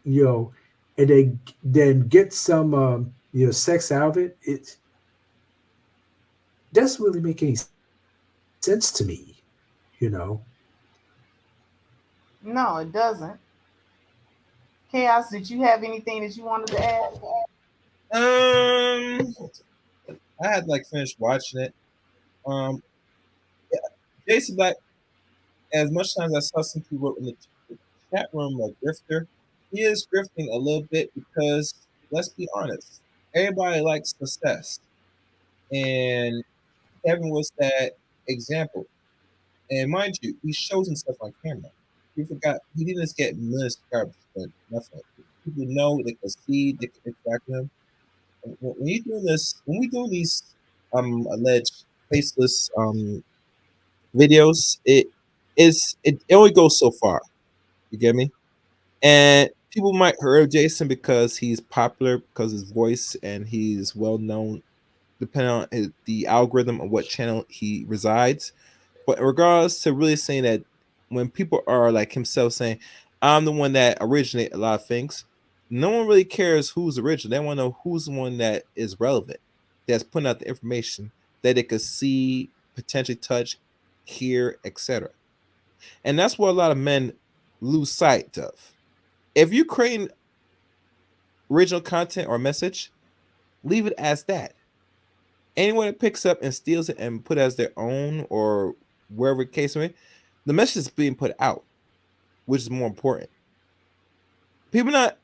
you know, and then get some sex out of it. It doesn't really make any sense to me. You know, No, it doesn't. Chaos, did you have anything that you wanted to add? Um, I had like finished watching it. Um, yeah, Jason Black. As much times I saw some people in the chat room like grifter, he is grifting a little bit because let's be honest, everybody likes success, and Kevin was that example. And mind you, he shows himself on camera. He forgot he didn't just get million subscribers, but nothing. People know they can see, they can interact with him. When you do this, when we do these alleged faceless videos, it only goes so far. You get me? And people might hear of Jason because he's popular because of his voice and he's well known, depending on the algorithm of what channel he resides. But in regards to really saying that, when people are like himself saying, "I'm the one that originated a lot of things," no one really cares who's original. They want to know who's the one that is relevant, that's putting out the information that it could see, potentially touch, hear, etc. And that's what a lot of men lose sight of. If you create original content or message, leave it as that. Anyone that picks up and steals it and put it as their own or wherever the case may be, the message is being put out, which is more important.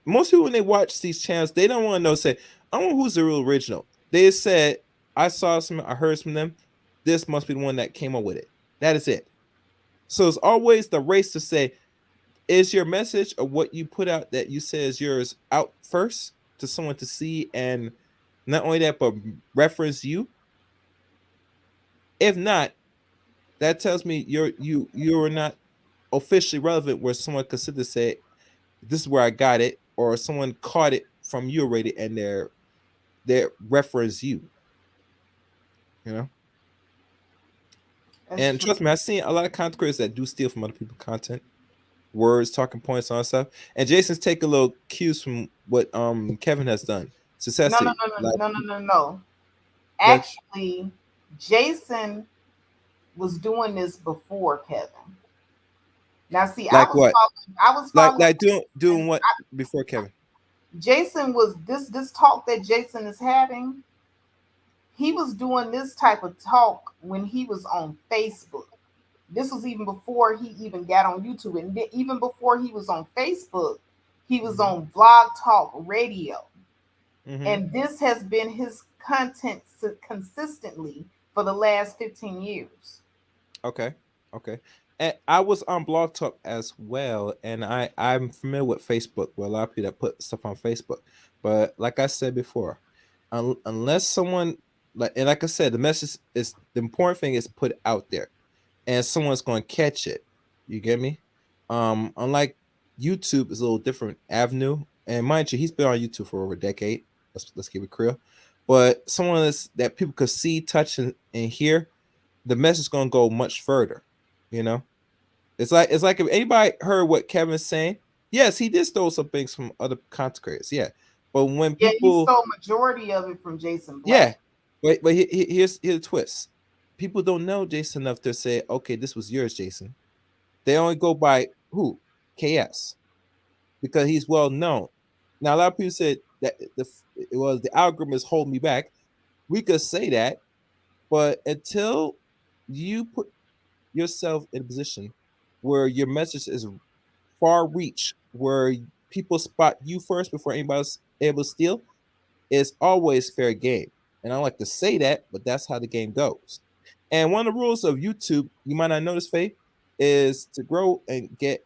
Most people when they watch these channels, they don't want to know, say, I don't know who's the real original. They said, I heard from them. This must be the one that came up with it. That is it. So it's always the race to say, is your message or what you put out that you say is yours out first to someone to see, and not only that, but reference you? If not, that tells me you're not officially relevant where someone could sit and say, this is where I got it, or someone caught it from you already and they're reference you. You know? That's And true. trust me, I've seen a lot of content creators that do steal from other people's content, words, talking points, on stuff. And Jason's take a little cues from what Kevin has done No, successfully. no. Actually, Jason was doing this before Kevin. Now, see, Like what? I was following. Like doing what before Kevin? Jason was this talk that Jason is having. He was doing this type of talk when he was on Facebook. This was even before he even got on YouTube, and even before he was on Facebook, he was on Vlog Talk Radio. And this has been his content consistently for the last 15 years. Okay. And I was on Blog Talk as well, and I'm familiar with Facebook, where a lot of people that put stuff on Facebook. But like I said before, unless someone like I said, the message is the important thing is put out there, and someone's going to catch it. You get me? Unlike YouTube is a little different avenue, and mind you, he's been on YouTube for over a decade. Let's keep it real. But someone that people could see, touch, and hear, the message is going to go much further. You know, it's like if anybody heard what Kevin's saying, yes, he did steal some things from other content creators, yeah. But when people, he stole majority of it from Jason yeah, Black. but here's the twist. People don't know Jason enough to say, okay, this was yours, Jason. They only go by who? KS, because he's well known. Now a lot of people said that the algorithm is holding me back. We could say that, but until you put yourself in a position where your message is far reach, where people spot you first before anybody's able to steal, it's always fair game. And I don't like to say that, but that's how the game goes. And one of the rules of YouTube, you might not notice, Faith, is to grow and get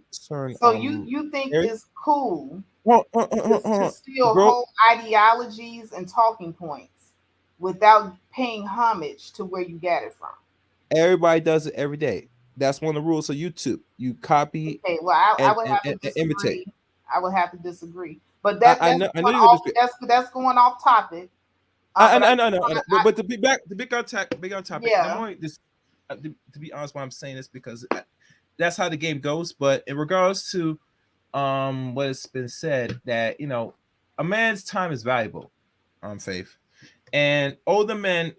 certain So you think areas. it's cool to steal grow. whole ideologies and talking points without paying homage to where you got it from? Everybody does it every day. That's one of the rules of YouTube. You copy Okay, well, I would have to and disagree. imitate. I would have to disagree, but I know you disagree. That's going off topic. I know. But to be on topic. Yeah. I'm only just to be honest, why I'm saying this because that's how the game goes. But in regards to what has been said, that a man's time is valuable, Faith, and older men,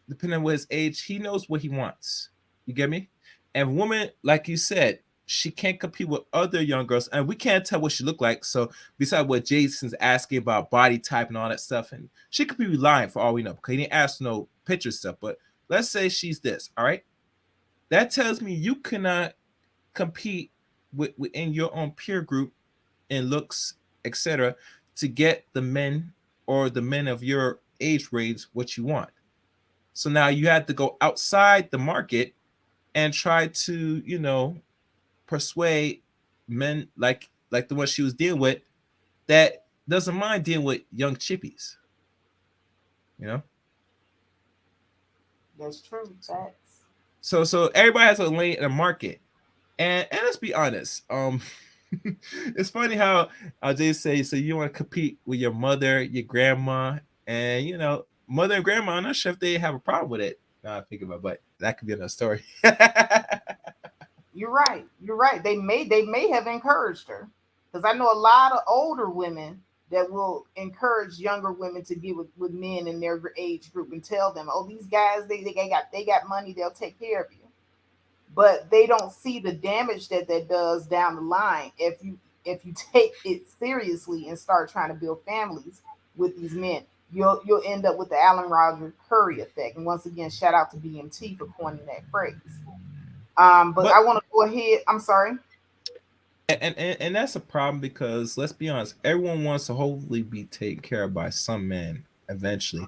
depending on what his age, he knows what he wants. You get me? And woman, like you said, she can't compete with other young girls, and we can't tell what she look like. So besides what Jason's asking about body type and all that stuff, and she could be lying for all we know because he didn't ask no picture stuff. But let's say she's this, all right? That tells me you cannot compete within your own peer group in looks, etc., to get the men or the men of your age range what you want. So now you have to go outside the market and try to, persuade men like the one she was dealing with that doesn't mind dealing with young chippies. That's true. Facts. So everybody has a lane in the market, and let's be honest. It's funny how they say, so you want to compete with your mother, your grandma, and mother and grandma. I'm not sure if they have a problem with it. Now I think about, but that could be another story. You're right. They may have encouraged her, because I know a lot of older women that will encourage younger women to get with men in their age group and tell them, oh, these guys, they got money, they'll take care of you. But they don't see the damage that does down the line if you take it seriously and start trying to build families with these men. You'll end up with the Alan Roger Curry effect. And once again, shout out to BMT for coining that phrase. But But I want to go ahead. I'm sorry. and that's a problem because let's be honest, everyone wants to hopefully be taken care of by some man eventually,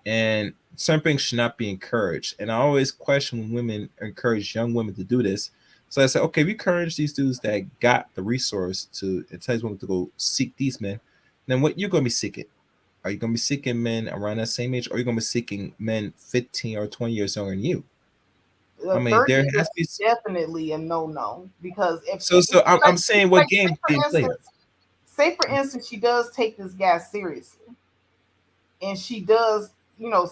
and certain things should not be encouraged. And I always question when women encourage young women to do this. So I say, okay, if you encourage these dudes that got the resource to entice women to go seek these men, then what you're going to be seeking? Are you going to be seeking men around that same age, or are you going to be seeking men 15 or 20 years younger than you? I mean, 30 there is has to be. definitely a no because if So, if, I'm saying what game for being played. instance, say for instance, she does take this guy seriously and she does,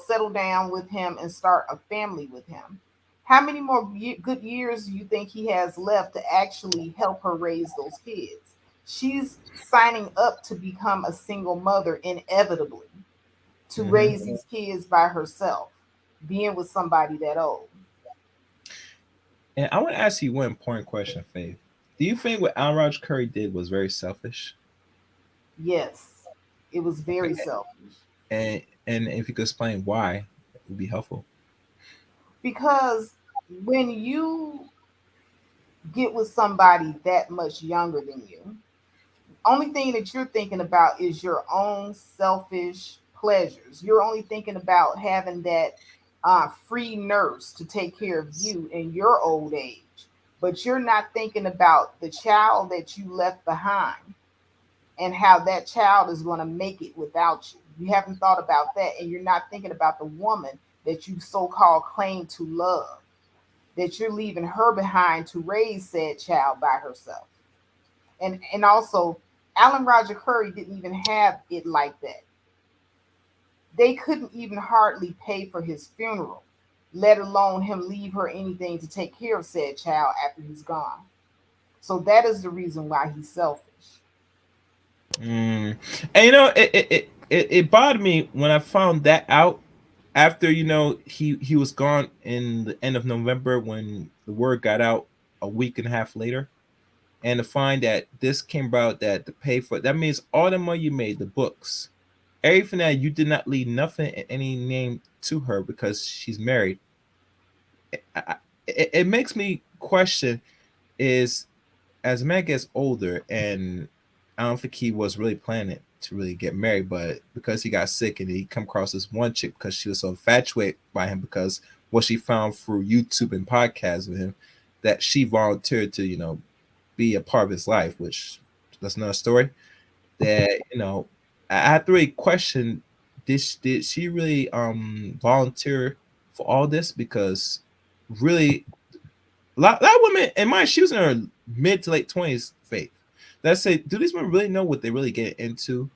settle down with him and start a family with him. How many more good years do you think he has left to actually help her raise those kids? She's signing up to become a single mother inevitably, to Hmm. raise these kids by herself, being with somebody that old. And I want to ask you one important question, Faith. Do you think what Al Raj Curry did was very selfish? Yes, it was Okay. very selfish And if you could explain why, it would be helpful. because when you get with somebody that much younger than you, only thing that you're thinking about is your own selfish pleasures. You're only thinking about having that free nurse to take care of you in your old age, but you're not thinking about the child that you left behind and how that child is going to make it without you. You haven't thought about that, and you're not thinking about the woman that you so-called claim to love, that you're leaving her behind to raise said child by herself. And also, Alan Roger Curry didn't even have it like that. They couldn't even hardly pay for his funeral, let alone him leave her anything to take care of said child after he's gone. So that is the reason why he's selfish. Mm. And it bothered me when I found that out after he was gone in the end of November when the word got out a week and a half later, and to find that this came about that to pay for that means all the money you made, the books, everything that you did not leave nothing in any name to her because she's married. It makes me question is as a man gets older, and I don't think he was really planning to really get married, but because he got sick and he come across this one chick because she was so infatuated by him because what she found through YouTube and podcasts with him, that she volunteered to be a part of his life, which that's another story. That I had to really question did she really volunteer for all this because really a lot of women, in mind, she was in her mid to late 20s, Faith. Let's say, do these women really know what they really get into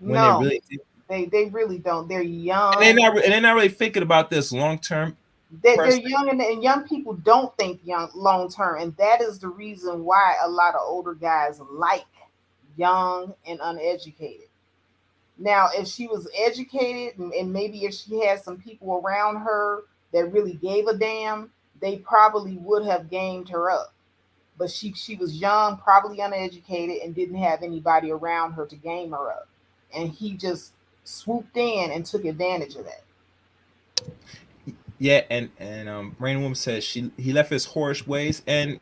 when they No, really they really don't. They're and they're young. not really thinking about this long term They're person. young, and young people don't think young long term, and that is the reason why a lot of older guys like young and uneducated. Now, if she was educated and maybe if she had some people around her that really gave a damn, they probably would have gamed her up. But she was young, probably uneducated, and didn't have anybody around her to game her up. And he just swooped in and took advantage of that. Yeah, and Rain Woman says he left his whorish ways, and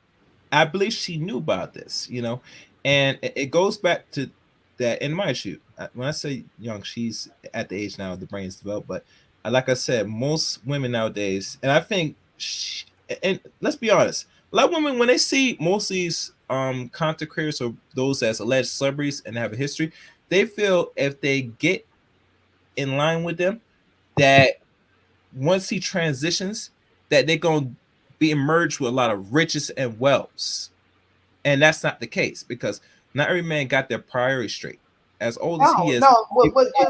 I believe she knew about this, and it goes back to that in my shoot. When I say young, she's at the age now the brain's developed, but like I said, most women nowadays, and I think, and let's be honest, a lot of women when they see most of these content creators or those as alleged celebrities and have a history, they feel if they get in line with them, that once he transitions, that they're gonna be emerged with a lot of riches and wealth, and that's not the case because not every man got their priorities straight. As old as he No, is, no.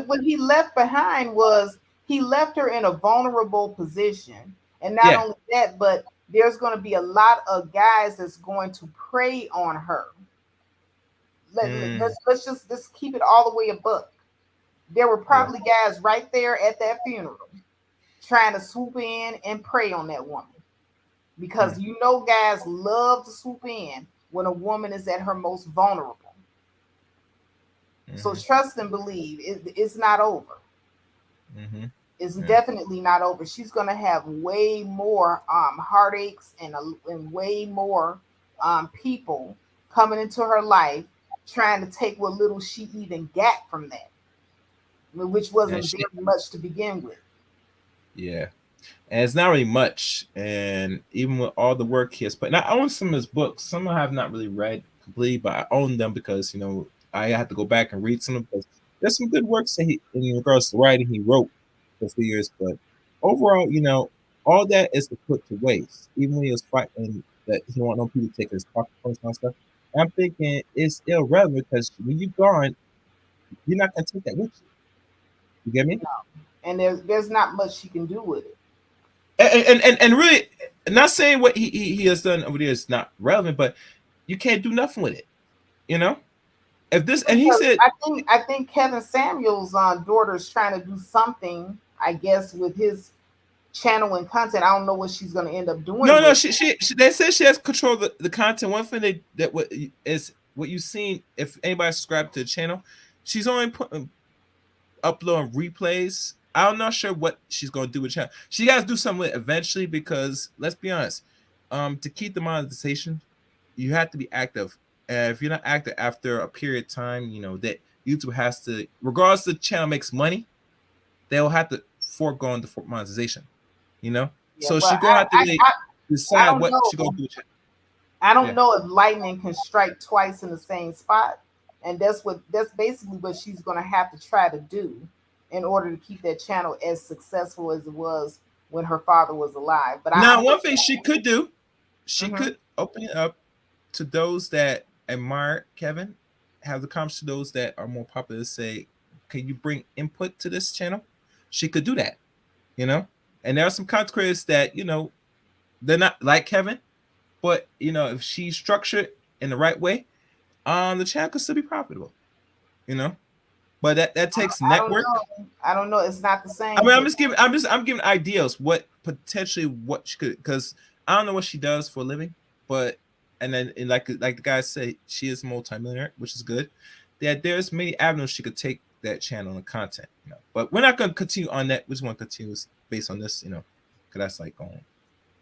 What he left behind was he left her in a vulnerable position. And not yeah, only that, but there's going to be a lot of guys that's going to prey on her. Mm, Let's keep it all the way a buck. There were yeah. probably guys right there at that funeral trying to swoop in and prey on that woman because Mm, you know guys love to swoop in when a woman is at her most vulnerable. So mm-hmm, trust and believe it's not over. mm-hmm. It's Yeah. definitely not over. She's gonna have way more heartaches and way more people coming into her life trying to take what little she even got from that, which And wasn't she, very much to begin with. yeah. And it's not really much. And even with all the work he has put, and I own some of his books. Some I have not really read completely, but I own them because I had to go back and read some of them. There's some good works that he, in regards to writing, he wrote for a few years. But overall, all that is to put to waste. Even when he was fighting that he want no people to take his talking points and stuff. And I'm thinking it's irrelevant because when you're gone, you're not gonna take that with you. You get me? And there's not much she can do with it. And really, not saying what he has done over there is not relevant, but you can't do nothing with it. You know, if this and he Because said, I think Kevin Samuel's daughter is trying to do something, I guess, with his channel and content. I don't know what she's going to end up doing no, with. she they said she has control of the content. One thing that what is what you've seen if anybody subscribed to the channel, she's only putting uploading replays. I'm not sure what she's going to do with channel. She has to do something with it eventually because let's be honest, to keep the monetization, you have to be active. And if you're not active after a period of time, that YouTube has to, regardless the channel makes money, they'll have to forego on the monetization. You know, Yeah, so well, she gonna have to really I decide don't what she gonna know. do with channel. I don't Yeah. know if lightning can strike twice in the same spot, and that's basically what she's going to have to try to do in order to keep that channel as successful as it was when her father was alive. But Now, I'm one thing she could do, she hmm could open it up to those that admire Kevin, have the comments to those that are more popular. Say, can you bring input to this channel? She could do that, you know. And there are some content creators that they're not like Kevin, but if she structured in the right way, the channel could still be profitable, you know. But that takes I don't network. know. I don't know. It's not the I same mean, thing. I'm giving ideas what potentially what she could, because I don't know what she does for a living, but and then and like the guys say, she is a multimillionaire, which is good. That there's many avenues she could take that channel and content, But we're not going to continue on that. We just want to continue based on this, because that's like going.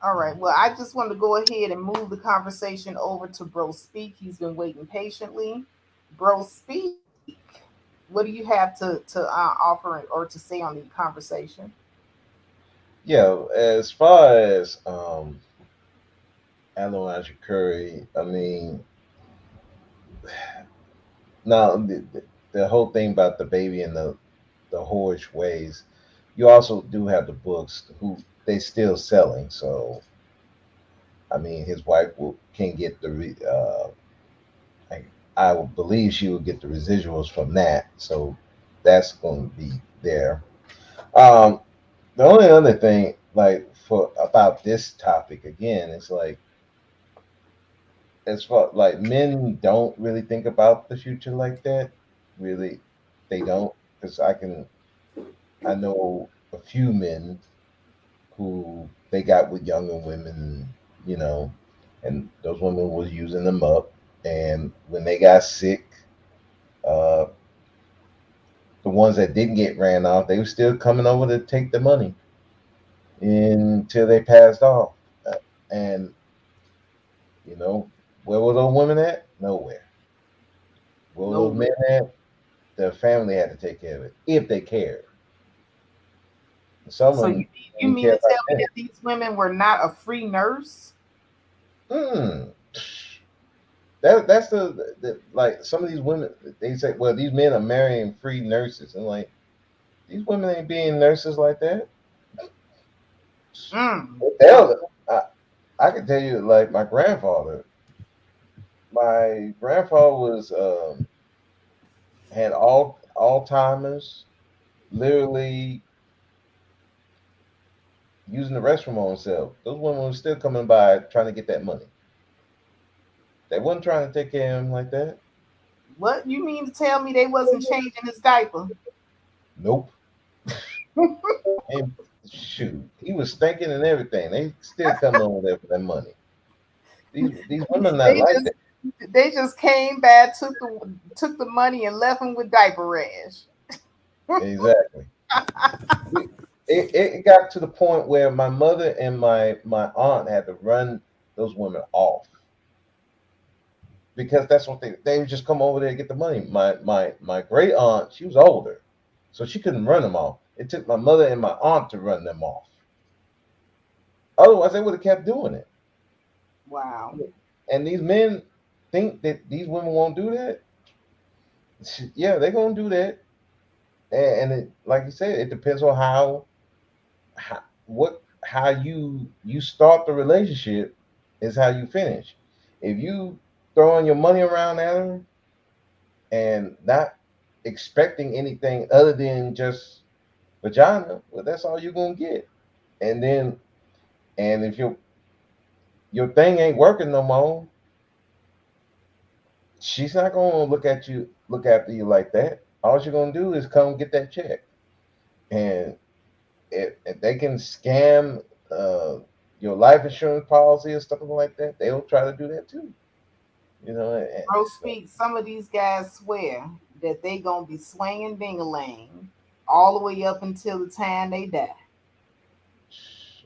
All right. Well, I just want to go ahead and move the conversation over to Bro Speak. He's been waiting patiently. Bro Speak. What do you have to offer or to say on the conversation? Yeah, as far as Elijah Curry, I mean, now the whole thing about the baby and the whorish ways, you also do have the books who they still selling. So I mean, his wife can get I, I would believe she would get the residuals from that. So that's going to be there. Um, the only other thing, like for about this topic again, is like as far like men don't really think about the future like that. Really, they don't. Because I know a few men who they got with younger women, you know, and those women was using them up. And when they got sick, uh, the ones that didn't get ran off, they were still coming over to take the money until they passed off. And where were those women at? Nowhere. Where were No. those men at? The family had to take care of it if they cared. Some of So them you didn't mean care to tell about me that. that these women were not a free nurse? Hmm. That's the like some of these women they say, well, these men are marrying free nurses, and like these women ain't being nurses like that. Mm. Hell, I can tell you, like my grandfather was had Alzheimer's, literally using the restroom on himself. Those women were still coming by trying to get that money. They wasn't trying to take care of him like that. What you mean to tell me they wasn't changing his diaper? Nope. And shoot, he was stinking and everything. They still coming over there for that money. These women not They like just that. they just came back, took the money and left him with diaper rash. Exactly. It got to the point where my mother and my aunt had to run those women off because that's what they would just come over there and get the money. My great aunt, she was older, so she couldn't run them off. It took my mother and my aunt to run them off. Otherwise, they would have kept doing it. Wow. And these men think that these women won't do that. Yeah, they're gonna do that. And it, like you said, it depends on how you start the relationship is how you finish. If you throwing your money around at her and not expecting anything other than just vagina, well, that's all you're gonna get. And then, and if your thing ain't working no more, she's not gonna look after you like that. All she's gonna do is come get that check. And if they can scam uh, your life insurance policy or something like that, they'll try to do that too. You know, Bro, so, speak. Some of these guys swear that they gonna be swinging ding-a-ling all the way up until the time they die.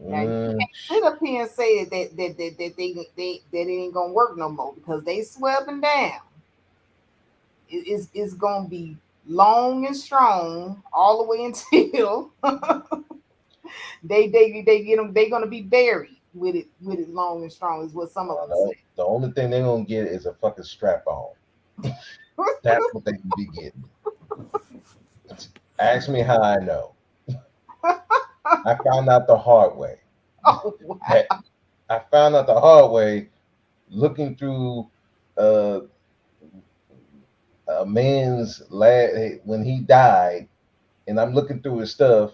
Now you mm, can't sit up here and say that it ain't gonna work no more because they swear up and down. It's gonna be long and strong all the way until they get them. They gonna be buried with it long and strong is what some of them say. the only thing they're gonna get is a fucking strap on. That's what they can be getting. Ask me how I know. I found out the hard way. Oh wow. I found out the hard way looking through uh, a man's when he died, and I'm looking through his stuff,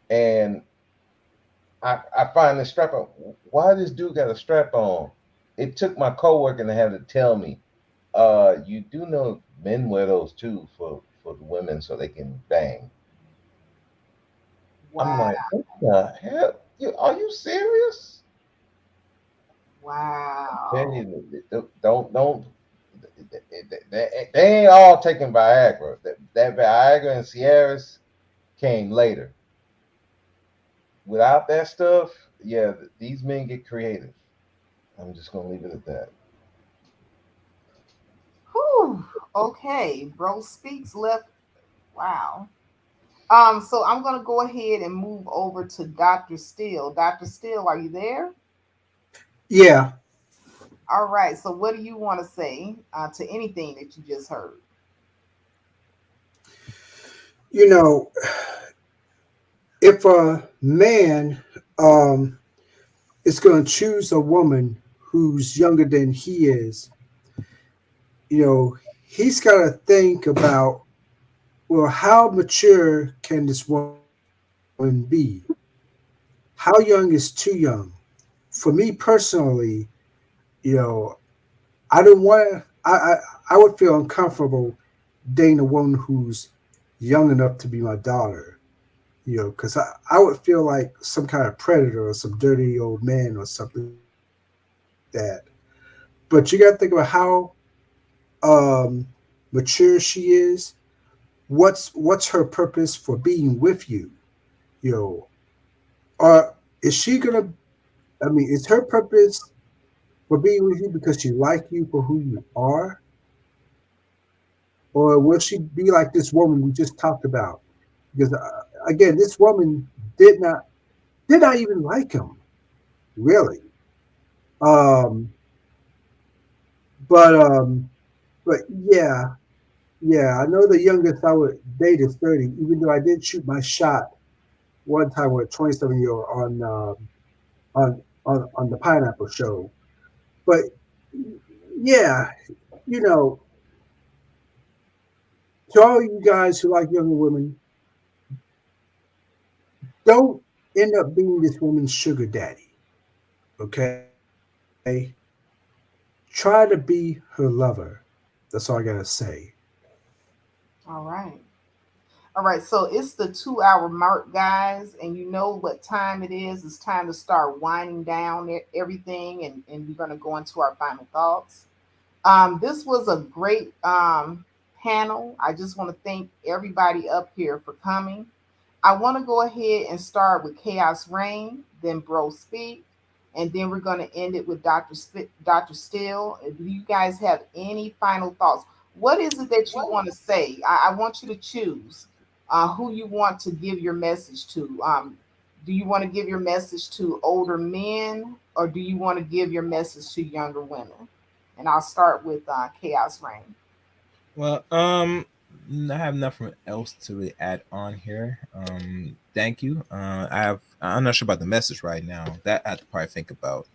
and I find this strap on. Why this dude got a strap on? It took my coworker to have to tell me, you do know men wear those too for the women so they can bang. I'm Wow. like, what the hell? Are you serious? Tell Wow. you, don't. They ain't all taking Viagra. That Viagra and Sierras came later. Without that stuff, yeah, these men get creative. I'm just gonna leave it at that. Whew. Okay. Bro speaks left. Wow. So I'm gonna go ahead and move over to Dr. Steele. Dr. Steele, are you there? Yeah, All right. So what do you want to say to anything that you just heard? you know, if a man um, is going to choose a woman who's younger than he is, he's got to think about, well, how mature can this woman be? How young is too young? For me personally, you know, I don't want to. I would feel uncomfortable dating a woman who's young enough to be my daughter. Because I would feel like some kind of predator or some dirty old man or something like that. But you got to think about how mature she is. What's her purpose for being with you? You know, or is she gonna? I mean, is her purpose for being with you because she like you for who you are, or will she be like this woman we just talked about? Because again, this woman did not did not even like him really. Um, but um, but yeah, I know the youngest I would date is 30. Even though I did shoot my shot one time with a 27-year-old on the Pineapple Show. But yeah, you know, to all you guys who like younger women, don't end up being this woman's sugar daddy. Okay, try to be her lover. That's all I gotta say. All right. All right, so it's the 2 hour mark, guys, and you know what time it is. It's time to start winding down everything, and we're going to go into our final thoughts. This was a great panel. I just want to thank everybody up here for coming. I want to go ahead and start with Chaos Rain, then Bro Speak, and then we're going to end it with Dr. Steele. Do you guys have any final thoughts? What is it that you want to say? I want you to choose who you want to give your message to. Do you want to give your message to older men, or do you want to give your message to younger women? And I'll start with Chaos Rain. Well, I have nothing else to really add on here. Thank you. I'm not sure about the message right now. That I have to probably think about.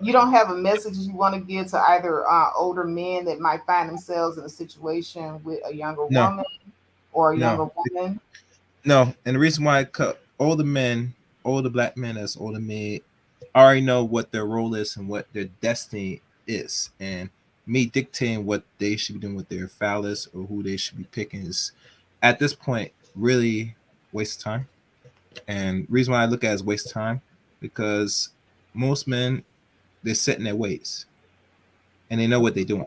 You don't have a message you want to give to either older men that might find themselves in a situation with a younger No, woman or a no, younger woman? no. And the reason why older men, older black men as older me, already know what their role is and what their destiny is, and me dictating what they should be doing with their phallus or who they should be picking is, at this point, really waste of time. And reason why I look at it as waste of time, because most men, they're set in their ways and they know what they're doing.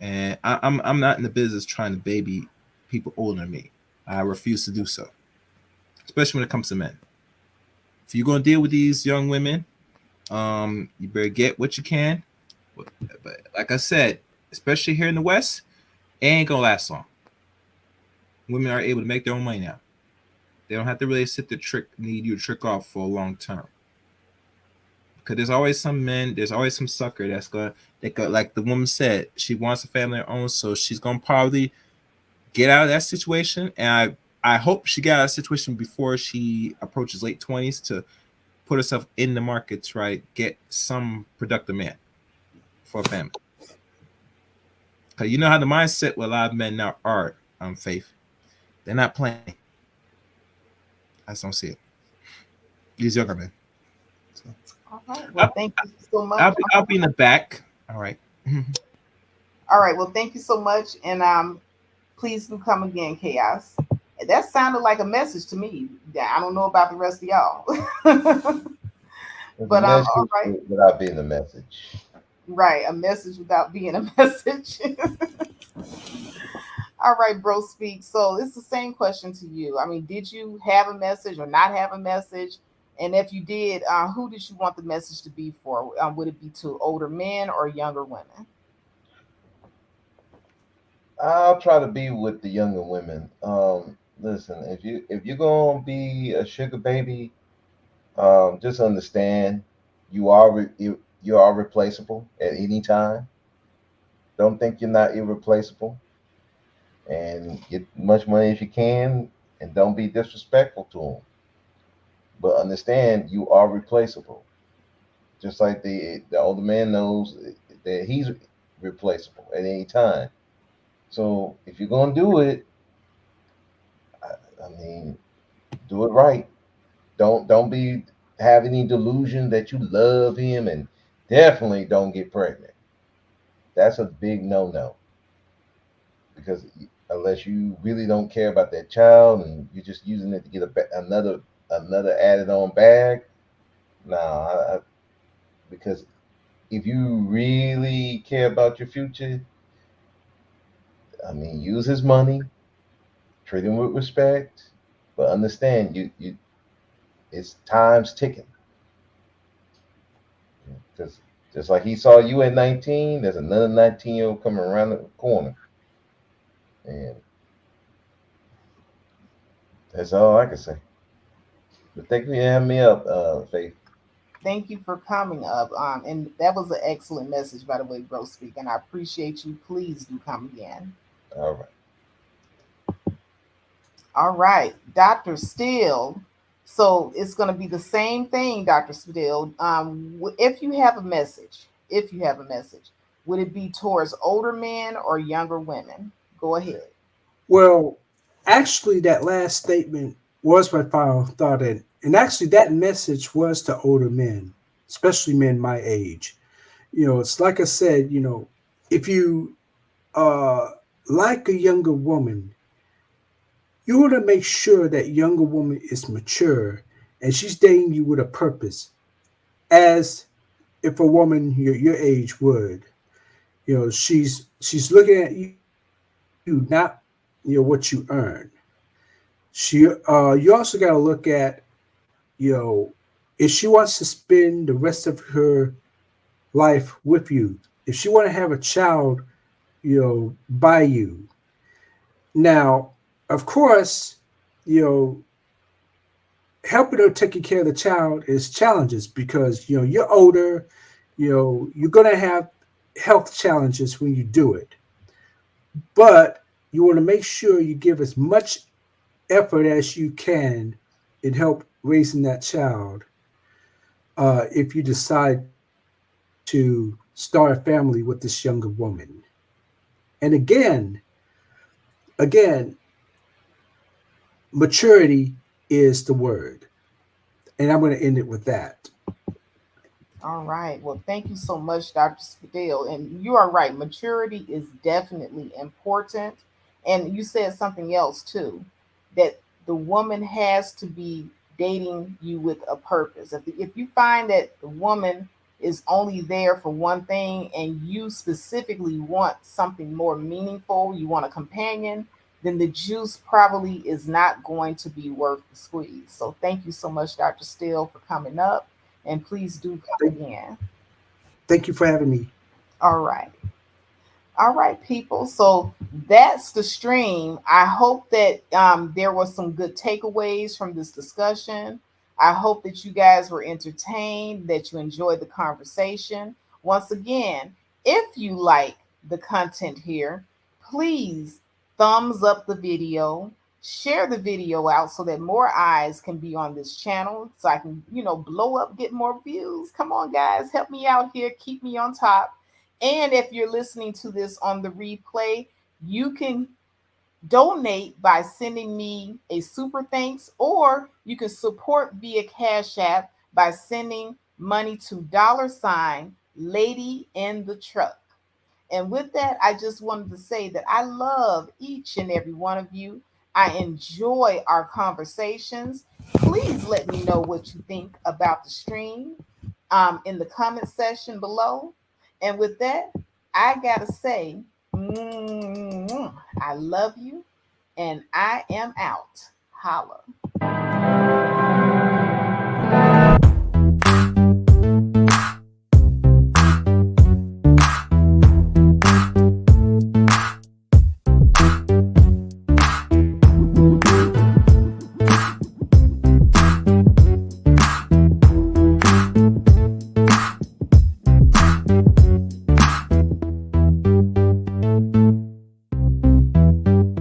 And I'm not in the business trying to baby people older than me. I refuse to do so, especially when it comes to men. If you're gonna deal with these young women, you better get what you can. But like I said, especially here in the West, it ain't gonna last long. Women are able to make their own money now. They don't have to really need you to trick off for a long term. Because there's always some men, there's always some sucker like the woman said, she wants a family of her own, so she's gonna probably get out of that situation. And I hope she got out of that situation before she approaches late 20s to put herself in the market to get some productive man for a family. Because you know how the mindset with a lot of men now are, Faith. They're not playing. I just don't see it. These younger men. So, All right. Well, thank you so much. I'll be in the back. All right. All right. Well, thank you so much. And please do come again, Chaos. That sounded like a message to me. I don't know about the rest of y'all. But all right. Without being a message. Right. A message without being a message. All right, Bro Speak. So it's the same question to you. I mean, did you have a message or not have a message? And if you did, who did you want the message to be for? Would it be to older men or younger women? I'll try to be with the younger women. Listen, if you're gonna be a sugar baby, just understand you are replaceable at any time. Don't think you're not irreplaceable, and get much money as you can, and don't be disrespectful to them. But understand you are replaceable. Just like the older man knows that he's replaceable at any time. So if you're gonna do it, I mean, do it right. Don't be have any delusion that you love him, and definitely don't get pregnant. That's a big no because unless you really don't care about that child and you're just using it to get another added on bag, nah. Because if you really care about your future, I mean, use his money, treat him with respect, but understand you it's time's ticking. Because just like he saw you at 19, there's another 19-year-old coming around the corner. And that's all I can say. But thank you for having me up, Faith. Thank you for coming up. And that was an excellent message, by the way, Bro Speak. And I appreciate you. Please do come again. All right. All right, Dr. Steele. So it's going to be the same thing, Dr. Steele. If you have a message, would it be towards older men or younger women? Go ahead. Well, actually, that last statement was my final thought, and actually, that message was to older men, especially men my age. It's like I said, if you uh, like a younger woman, you want to make sure that younger woman is mature and she's dating you with a purpose, as if a woman your age would. You know, she's looking at you, not what you earn. You also got to look at, you know, if she wants to spend the rest of her life with you, if she want to have a child, by you. Now, of course, you know, helping her taking care of the child is challenges because you're older, you're gonna have health challenges when you do it. But you want to make sure you give as much effort as you can in help raising that child. If you decide to start a family with this younger woman, and again, maturity is the word, and I'm going to end it with that. All right. Well, thank you so much, Dr. Spadil. And you are right. Maturity is definitely important. And you said something else too, that the woman has to be dating you with a purpose. If you find that the woman is only there for one thing and you specifically want something more meaningful, you want a companion, then the juice probably is not going to be worth the squeeze. So thank you so much, Dr. Steele, for coming up, and please do come Thank, again. thank you for having me. All right. All right, people. So that's the stream. I hope that there was some good takeaways from this discussion. I hope that you guys were entertained, that you enjoyed the conversation. Once again, if you like the content here, please thumbs up the video, share the video out so that more eyes can be on this channel so I can, blow up, get more views. Come on, guys, help me out here, keep me on top. And if you're listening to this on the replay, you can donate by sending me a super thanks, or you can support via Cash App by sending money to $ Lady in the Truck. And with that, I just wanted to say that I love each and every one of you. I enjoy our conversations. Please let me know what you think about the stream in the comment section below. And with that, I got to say, I love you, and I am out. Holla.